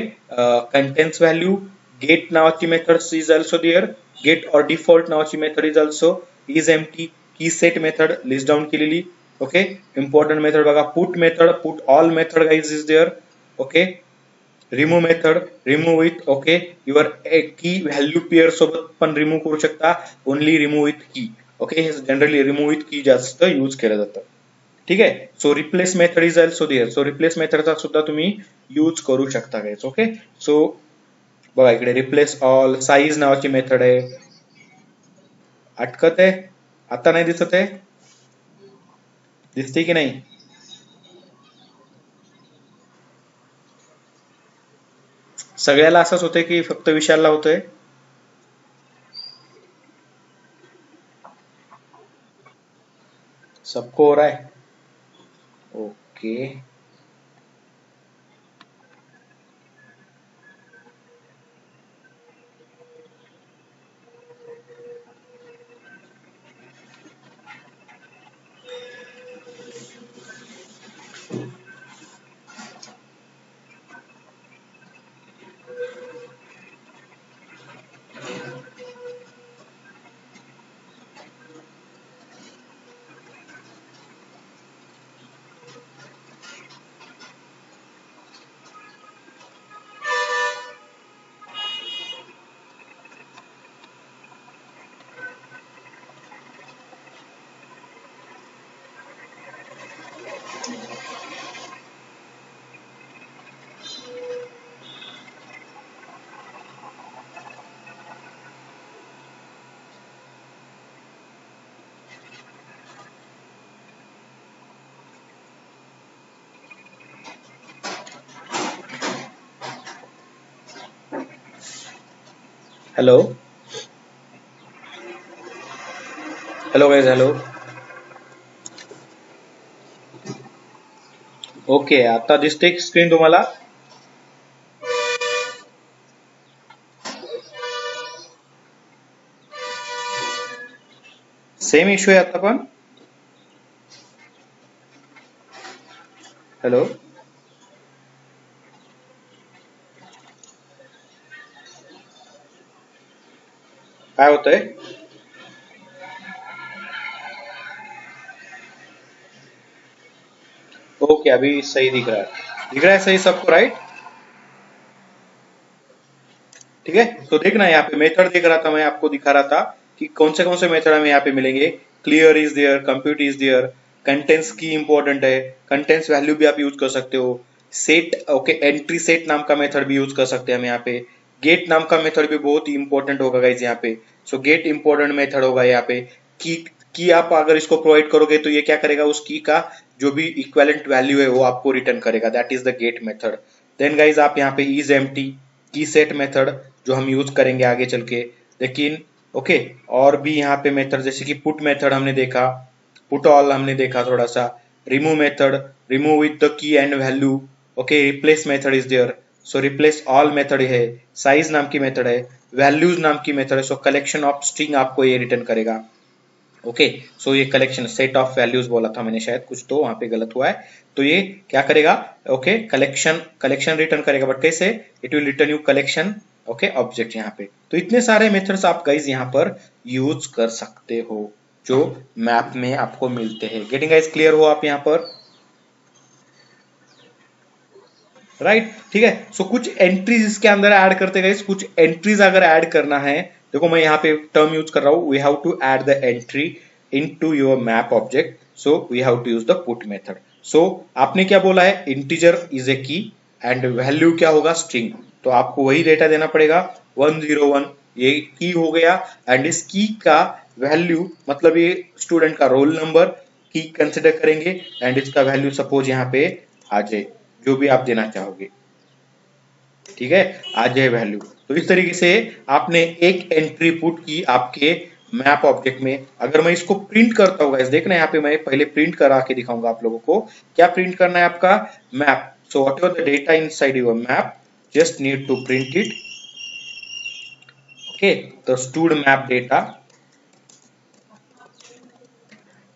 S1: contains value get नावाची method is also there. Get or default नावाची method is also is empty. Key set method list down केलेली. Okay, important method बघा, put method, put all method guys is there. Okay, remove method, remove with okay your key value pair सोबत पण remove करू शकता, only remove with key. Okay, हे generally remove with key जास्त use केलं जातं. ठीक आहे. So replace method is also there. So replace मेथडचा सुद्धा तुम्ही यूज करू शकता गाईज. ओके, सो बघा इकडे रिप्लेस ऑल. साईज नावाची मेथड आहे. अटकत आहे, आता नाही दिसत आहे, दिसते की नाही? सगळ्याला असंच होतंय की फक्त विशालला होतंय? सबको हो रहा है? Okay. Hello. Hello guys. Hello. Okay, आता दिसते स्क्रीन तुम्हाला? सेम इश्यू आहे आता पण? हॅलो. काय होतंय? ओके, अभी सही दिख रहा है सही सबको, राइट? ठीक है, तो देखना यहाँ पे मेथड देख रहा था मैं, आपको दिखा रहा था कि कौन से मेथड हमें यहाँ पे मिलेंगे। Clear is there, compute is there, contains key important है, कंटेंट्स वैल्यू भी आप यूज कर सकते हो। सेट, ओके, एंट्री सेट नाम का मेथड भी यूज कर सकते हैं हम यहाँ पे। गेट नाम का मेथड भी बहुत ही इंपॉर्टेंट होगा गाइज यहाँ पे। सो गेट इंपॉर्टेंट मेथड होगा यहाँ पे। की आप अगर इसको प्रोवाइड करोगे तो ये क्या करेगा, उस की का जो भी इक्विवेलेंट वैल्यू है वो आपको रिटर्न करेगा, that is the get method. Then guys आप यहाँ पे is empty, key set method जो हम यूज करेंगे आगे चल के। लेकिन ओके, और भी यहाँ पे मेथड जैसे कि पुट मेथड हमने देखा, पुट ऑल हमने देखा थोड़ा सा, remove method, remove with the key and value, okay, replace method is there, so replace all method है, साइज नाम की मेथड है, वैल्यूज नाम की मेथड है, सो कलेक्शन ऑफ स्ट्रिंग आपको ये रिटर्न करेगा। ओके, सो ये कलेक्शन सेट ऑफ वैल्यूज बोला था मैंने शायद, कुछ तो वहां पे गलत हुआ है। तो ये क्या करेगा, ओके, कलेक्शन रिटर्न करेगा, बट कैसे, it will return you collection, okay, object यहाँ पे। तो इतने सारे मेथड्स आप गाइज यहाँ पर यूज कर सकते हो जो मैप में आपको मिलते हैं। गेटिंग गाइज क्लियर हो आप यहाँ पर, राइट? ठीक है, सो कुछ एंट्रीज इसके अंदर ऐड करते गए, कुछ एंट्रीज अगर ऐड करना है, देखो मैं यहाँ पे टर्म यूज कर रहा हूँ, we have to add the entry into your map object, so we have to use the put method. So आपने क्या बोला है, इंटीजर इज ए की एंड वैल्यू क्या होगा, स्ट्रिंग, तो आपको वही डेटा देना पड़ेगा 101, ये की हो गया, एंड इस की का वैल्यू मतलब ये स्टूडेंट का रोल नंबर की कंसिडर करेंगे, एंड इसका वैल्यू सपोज यहाँ पे आ जाए जो भी आप देना चाहोगे, ठीक है, आ जाए वैल्यू। तो इस तरीके से आपने एक एंट्री पुट की आपके मैप ऑब्जेक्ट में। अगर मैं इसको प्रिंट करता हूँ गाइस, देखना यहाँ पे मैं पहले प्रिंट करा के दिखाऊंगा आप लोगों को, क्या प्रिंट करना है आपका map. So what the data inside your map, just need to print it, okay, तो स्टूड मैप डेटा,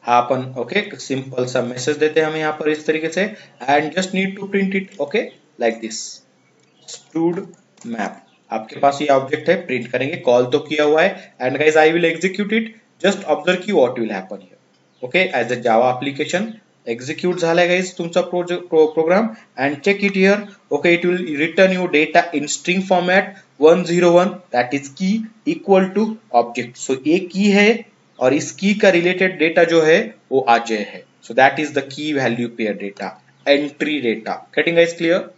S1: हाँ अपन ओके सिंपल सा मैसेज देते हैं हम यहाँ पर इस तरीके से, and just need to print it, okay, like this, stud map. आपके पास ये ऑब्जेक्ट है, प्रिंट करेंगे, कॉल तो किया हुआ है, एंड guys I will execute it, just observe की what will happen here, okay, as a Java application execute झालाय गाइस तुमचा program, and check it here, okay, it will return you data in string format 101, that is key equal to object. So ये key है और इस की का related data जो है वो अजय है, सो दैट इज द की value pair data, entry data. Getting guys clear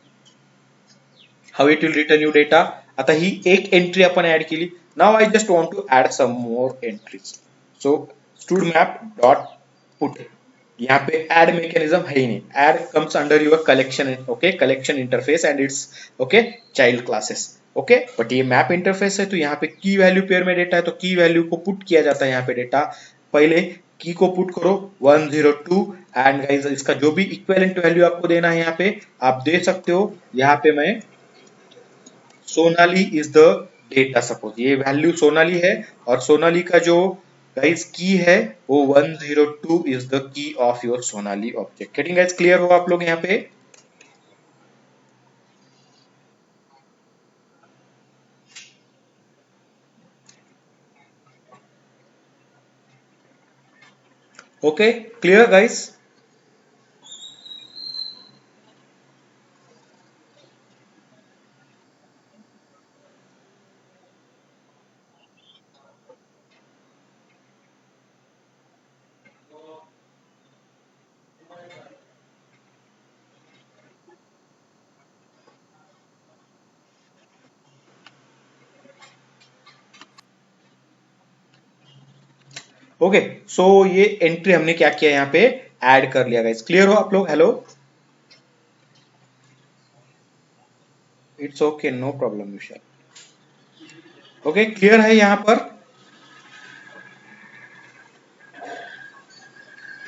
S1: how it will return you data। आता ही एक एंट्री आपण ऍड केली, now I just want to add some more entries, so studmap dot put, यहाँ पे add mechanism है ही नहीं, add comes under your collection, okay, collection interface and it's okay child classes, okay, but ये map interface है, तो यहाँ पे की वैल्यू पेयर में डेटा है, तो की वैल्यू को पुट किया जाता है यहाँ पे डेटा, पहले की को पुट करो 102, एंड गाइस इसका जो भी इक्विवेलेंट वैल्यू आपको देना है यहाँ पे आप दे सकते हो। यहाँ पे मैं Sonali is the data, suppose ये वैल्यू सोनाली है, और सोनाली का जो गाइस की है वो 102 is the key of your Sonali object. Getting guys clear हो आप लोग यहाँ पे, ओके, क्लियर गाइस? ओके, सो ये एंट्री हमने क्या किया यहाँ पे ऐड कर लिया गाइस, क्लियर हो आप लोग? Hello, it's okay, no problem Vishal, okay, clear है यहाँ पर?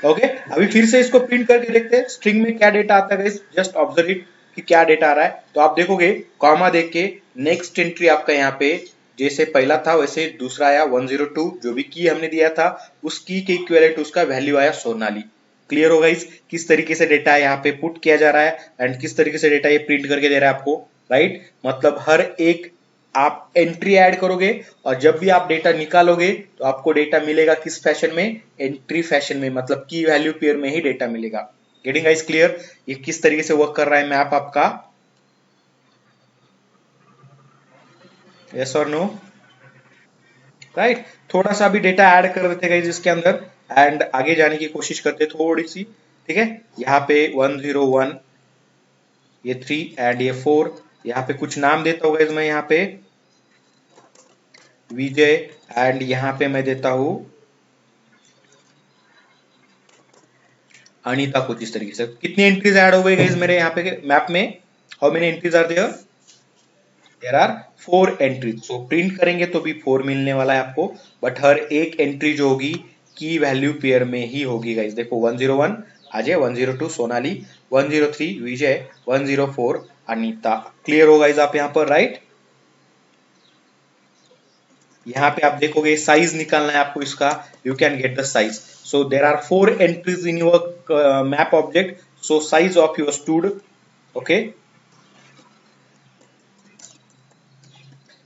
S1: ओके, अभी फिर से इसको प्रिंट करके देखते हैं स्ट्रिंग में क्या डेटा आता है गाइस, जस्ट ऑब्जर्व इट कि क्या डेटा आ रहा है। तो आप देखोगे कॉमा देख के नेक्स्ट एंट्री आपका यहाँ पे जैसे पहला था वैसे दूसरा आया 102, जो भी की हमने दिया था उस की के इक्विवेलेंट उसका वैल्यू आया सोनाली। क्लियर हो गाइस किस तरीके से डेटा यहाँ पे पुट किया जा रहा है एंड किस तरीके से डेटा ये प्रिंट करके दे रहा है आपको, राइट? मतलब हर एक आप एंट्री ऐड करोगे और जब भी आप डेटा निकालोगे तो आपको डेटा मिलेगा किस फैशन में, एंट्री फैशन में, मतलब की वैल्यू पेयर में ही डेटा मिलेगा। Getting guys clear? ये किस तरीके से वर्क कर रहा है मैप आपका? यस और नो? राइट। थोड़ा सा भी डेटा ऐड कर देते गाइस इसके अंदर एंड आगे जाने की कोशिश करते थोड़ी सी। ठीक है, यहाँ पे 101, ये 3 एंड ये 4, यहाँ पे कुछ नाम देता हूँ गाइस मैं, यहाँ पे विजय एंड यहाँ पे मैं देता हूँ अनीता, कुछ इस तरीके से। कितनी एंट्रीज ऐड हो गई गाइस मेरे यहाँ पे मैप में? How many entries are there? There are 4 entries. So print करेंगे तो भी 4 मिलने वाला है आपको, बट हर एक एंट्री जो होगी की वैल्यू पेयर में ही होगी गाइस। देखो 101 अजय, 102 सोनाली, 103 विजय, 104 अनीता। क्लियर हो गाइस आप यहाँ पर? राइट। यहाँ पे आप देखोगे साइज निकालना है आपको इसका, you can get the size. So there are 4 entries in your map object, so size of your stood, okay,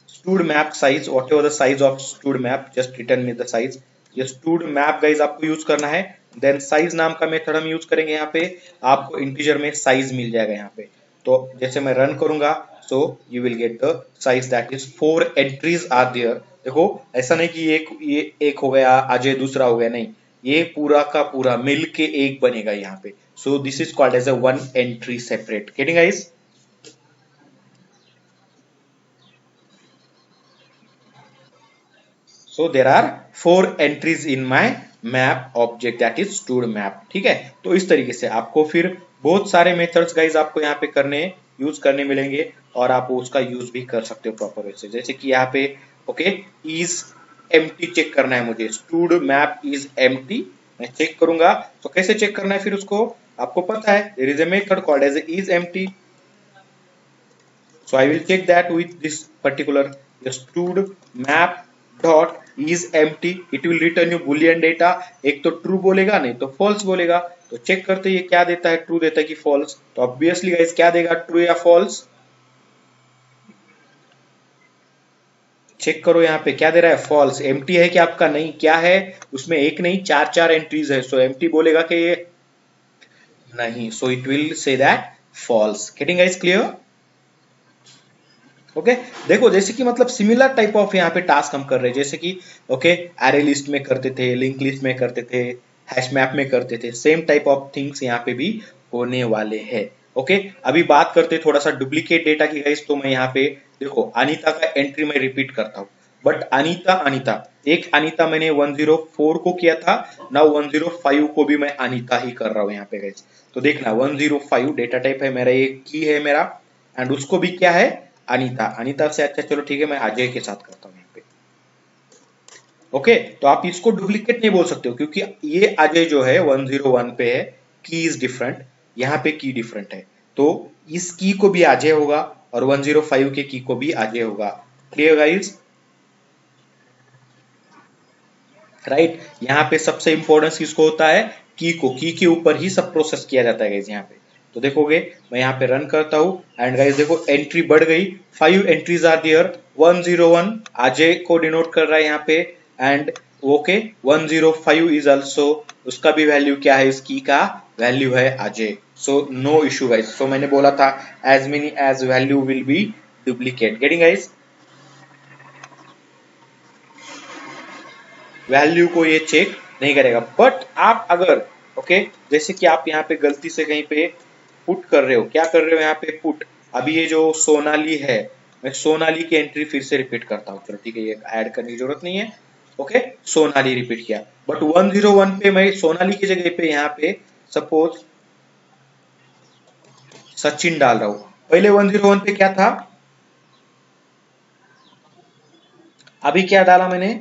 S1: stood map size, what ever the size of stood map, just return me the size. ये stood map guys आपको use करना है। Than size नाम का method हम use करेंगे यहाँ पे, आपको integer में साइज मिल जाएगा यहाँ पे। तो जैसे मैं रन करूंगा, so you will get the size that is 4 entries are there. देखो ऐसा नहीं कि ये एक हो गया अजय दूसरा हो गया, नहीं, ये पूरा का पूरा मिल के एक बनेगा यहाँ पे। So this is called as a one entry separate. Getting guys? So there are 4 entries in my map object that is stud map. ठीक है, तो इस तरीके से आपको फिर बहुत सारे मेथड्स गाइज आपको यहाँ पे करने यूज करने मिलेंगे और आप उसका यूज भी कर सकते हो प्रॉपर वे से। जैसे कि यहाँ पे ओके, इज एम्प्टी चेक करना है मुझे, स्टूड मैप इज एम्प्टी, मैं चेक करूंगा। तो कैसे चेक करना है फिर उसको? आपको पता है, there is a method called as is empty. So I will check that with this particular stud map dot is empty, it will return you boolean data। एक तो ट्रू बोलेगा, नहीं तो फॉल्स बोलेगा। तो चेक करते ये क्या देता है, ट्रू देता है कि फॉल्स। तो ऑब्वियसली गाइस क्या देगा, ट्रू या फॉल्स? चेक करो यहाँ पे क्या दे रहा है, फॉल्स। एम्प्टी है कि आपका? नहीं, क्या है उसमें, एक नहीं चार चार एंट्रीज है। सो एम्प्टी बोलेगा कि ये नहीं, so it will say that false. Getting guys clear? Okay देखो, जैसे कि मतलब सिमिलर टाइप ऑफ यहाँ पे टास्क हम कर रहे हैं, जैसे कि ओके एरे लिस्ट में करते थे, लिंक लिस्ट में करते थे, हैश मैप में करते थे, सेम टाइप ऑफ थिंग्स यहाँ पे भी होने वाले हैं। ओके अभी बात करते हैं थोड़ा सा डुप्लीकेट डेटा की गाइस। तो मैं यहाँ पे देखो अनीता का एंट्री मैं रिपीट करता हूँ, बट अनीता अनीता एक अनीता मैंने 104 को किया था, ना 105 को भी मैं अनीता ही कर रहा हूँ यहाँ पे गाइस। तो देखना 105 डेटा टाइप है मेरा, ये की है मेरा, एंड उसको भी क्या है, अनीता। अनीता से अच्छा चलो ठीक है, मैं अजय के साथ करता हूँ यहाँ पे। ओके तो आप इसको डुप्लीकेट नहीं बोल सकते हो, क्योंकि ये अजय जो है 101 पे है, की इज डिफरेंट, यहाँ पे की डिफरेंट है। तो इस की को भी अजय होगा और 105 के की को भी अजय होगा। Clear guys? राइट। यहाँ पे सबसे इंपॉर्टेंस किसको होता है, की को, की के ऊपर ही सब प्रोसेस किया जाता है गाइस यहाँ पे। तो देखोगे मैं यहाँ पे रन करता हूँ एंड गाइस देखो एंट्री बढ़ गई, 5 एंट्रीज आर देयर। 101 अजय को डिनोट कर रहा है यहाँ पे, एंड ओके 105 इज आल्सो, उसका भी वैल्यू क्या है, इस की का वैल्यू है Ajay. So no issue guys. So मैंने बोला था as many as value will be duplicate. Getting guys? Value को ये चेक नहीं करेगा, बट आप अगर ओके जैसे कि आप यहाँ पे गलती से कहीं पे पुट कर रहे हो, क्या कर रहे हो यहाँ पे पुट, अभी ये जो सोनाली है, मैं सोनाली की एंट्री फिर से रिपीट करता हूँ, चलो ठीक है, ये ऐड करने की जरूरत नहीं है। ओके सोनाली रिपीट किया, बट 101 पे मैं सोनाली की जगह पे यहाँ पे सपोज सचिन डाल रहा हूँ। पहले 101 पे क्या था, अभी क्या डाला मैंने,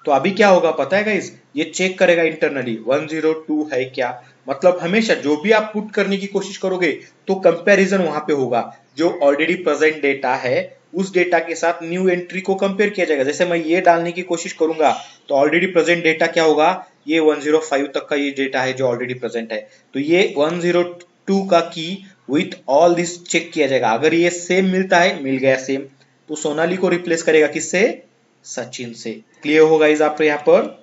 S1: तो अभी क्या होगा पता है गाइस, ये चेक करेगा इंटरनली 102 है क्या। मतलब हमेशा जो भी आप पुट करने की कोशिश करोगे तो कंपैरिजन वहां पे होगा, जो ऑलरेडी प्रेजेंट डेटा है उस डेटा के साथ न्यू एंट्री को कंपेयर किया जाएगा। जैसे मैं ये डालने की कोशिश करूंगा तो ऑलरेडी प्रेजेंट डेटा क्या होगा, ये 105 तक का ये डेटा है जो ऑलरेडी प्रेजेंट है, तो ये 102 का key with all this check किया जाएगा। अगर ये सेम मिलता है, मिल गया सेम, तो सोनाली को रिप्लेस करेगा किससे, सचिन से। क्लियर होगा इस आप यहाँ पर?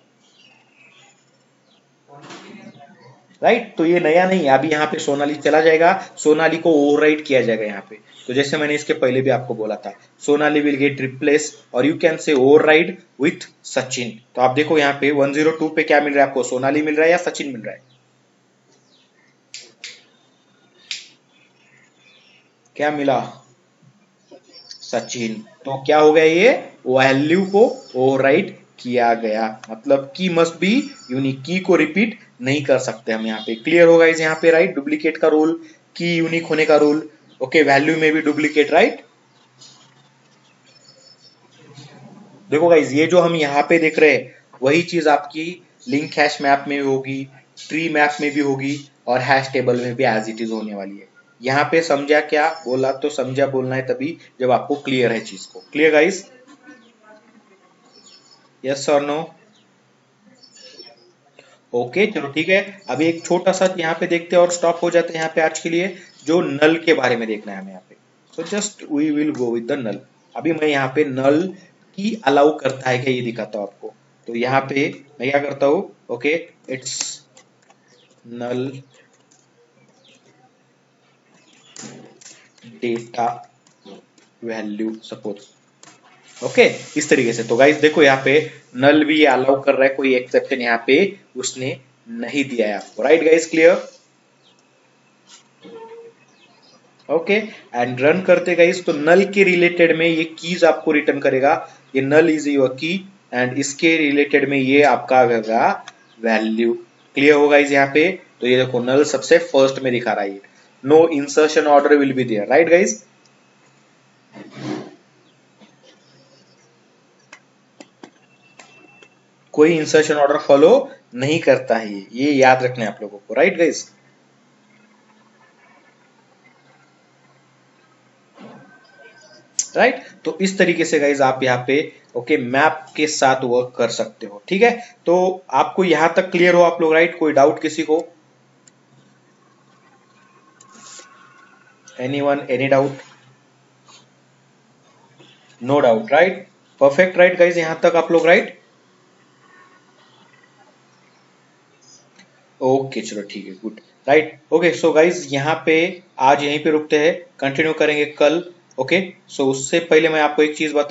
S1: राइट। तो ये नया नहीं है, अभी यहाँ पे सोनाली चला जाएगा, सोनाली को ओवरराइट किया जाएगा यहाँ पे। तो जैसे मैंने इसके पहले भी आपको बोला था, सोनाली विल गेट रिप्लेस और you can say override with Sachin. तो आप देखो यहाँ पे 102 पे क्या मिल रहा है आपको, सोनाली मिल रहा है या सचिन मिल रहा है? क्या मिला? सचिन। तो क्या हो गया, ये वैल्यू को ओवरराइट किया गया, मतलब की मस्ट बी यूनिक, की को रिपीट नहीं कर सकते हम यहाँ पे। क्लियर होगा इस यहाँ पे, राइट? डुप्लीकेट का रूल, की यूनिक होने का रूल, ओके, वैल्यू में भी डुप्लीकेट, राइट? देखो गाइज, ये जो हम यहाँ पे देख रहे हैं वही चीज आपकी लिंक हैश मैप में भी होगी, ट्री मैप में भी होगी और हैश टेबल में भी एज इट इज होने वाली है। यहाँ पे समझा क्या बोला? तो समझा बोलना है तभी जब आपको क्लियर है चीज को। Clear guys? यस और नो? ओके, चलो ठीक है। अभी एक छोटा सा यहाँ पे देखते हैं और स्टॉप हो जाते हैं यहाँ पे आज के लिए। जो नल के बारे में देखना है हमें यहाँ पे, so just we will go with the null. अभी मैं यहाँ पे नल की अलाउ करता है क्या ये दिखाता हूँ आपको। तो यहाँ पे मैं क्या करता हूँ, okay, it's null data value suppose, okay, इस तरीके से। तो गाइस देखो यहाँ पे नल भी अलाउ कर रहा है, कोई एक्सेप्शन यहाँ पे उसने नहीं दिया है आपको, right guys? Clear? Okay, end run करते गाइस तो नल के रिलेटेड में ये कीज आपको रिटर्न करेगा। ये नल इज योर की एंड इसके रिलेटेड में ये आपका आएगा वैल्यू। क्लियर होगा इस यहाँ पे? तो ये देखो नल सबसे फर्स्ट में दिखा रहा है, no insertion order will be there, right guys? कोई इंसर्शन ऑर्डर फॉलो नहीं करता है, ये याद रखना है आप लोगों को, राइट गाइस? राइट। तो इस तरीके से गाइज आप यहाँ पे ओके मैप के साथ वर्क कर सकते हो, ठीक है? तो आपको यहां तक क्लियर हो आप लोग, राइट? कोई डाउट किसी को? Anyone, any doubt? No doubt, right? Perfect, right guys, यहां तक आप लोग, राइट? ओके, चलो ठीक है, good, right. Okay, so guys यहाँ पे आज यहीं पे रुकते हैं, कंटिन्यू करेंगे कल। ओके, सो उससे पहले मैं आपको एक चीज बता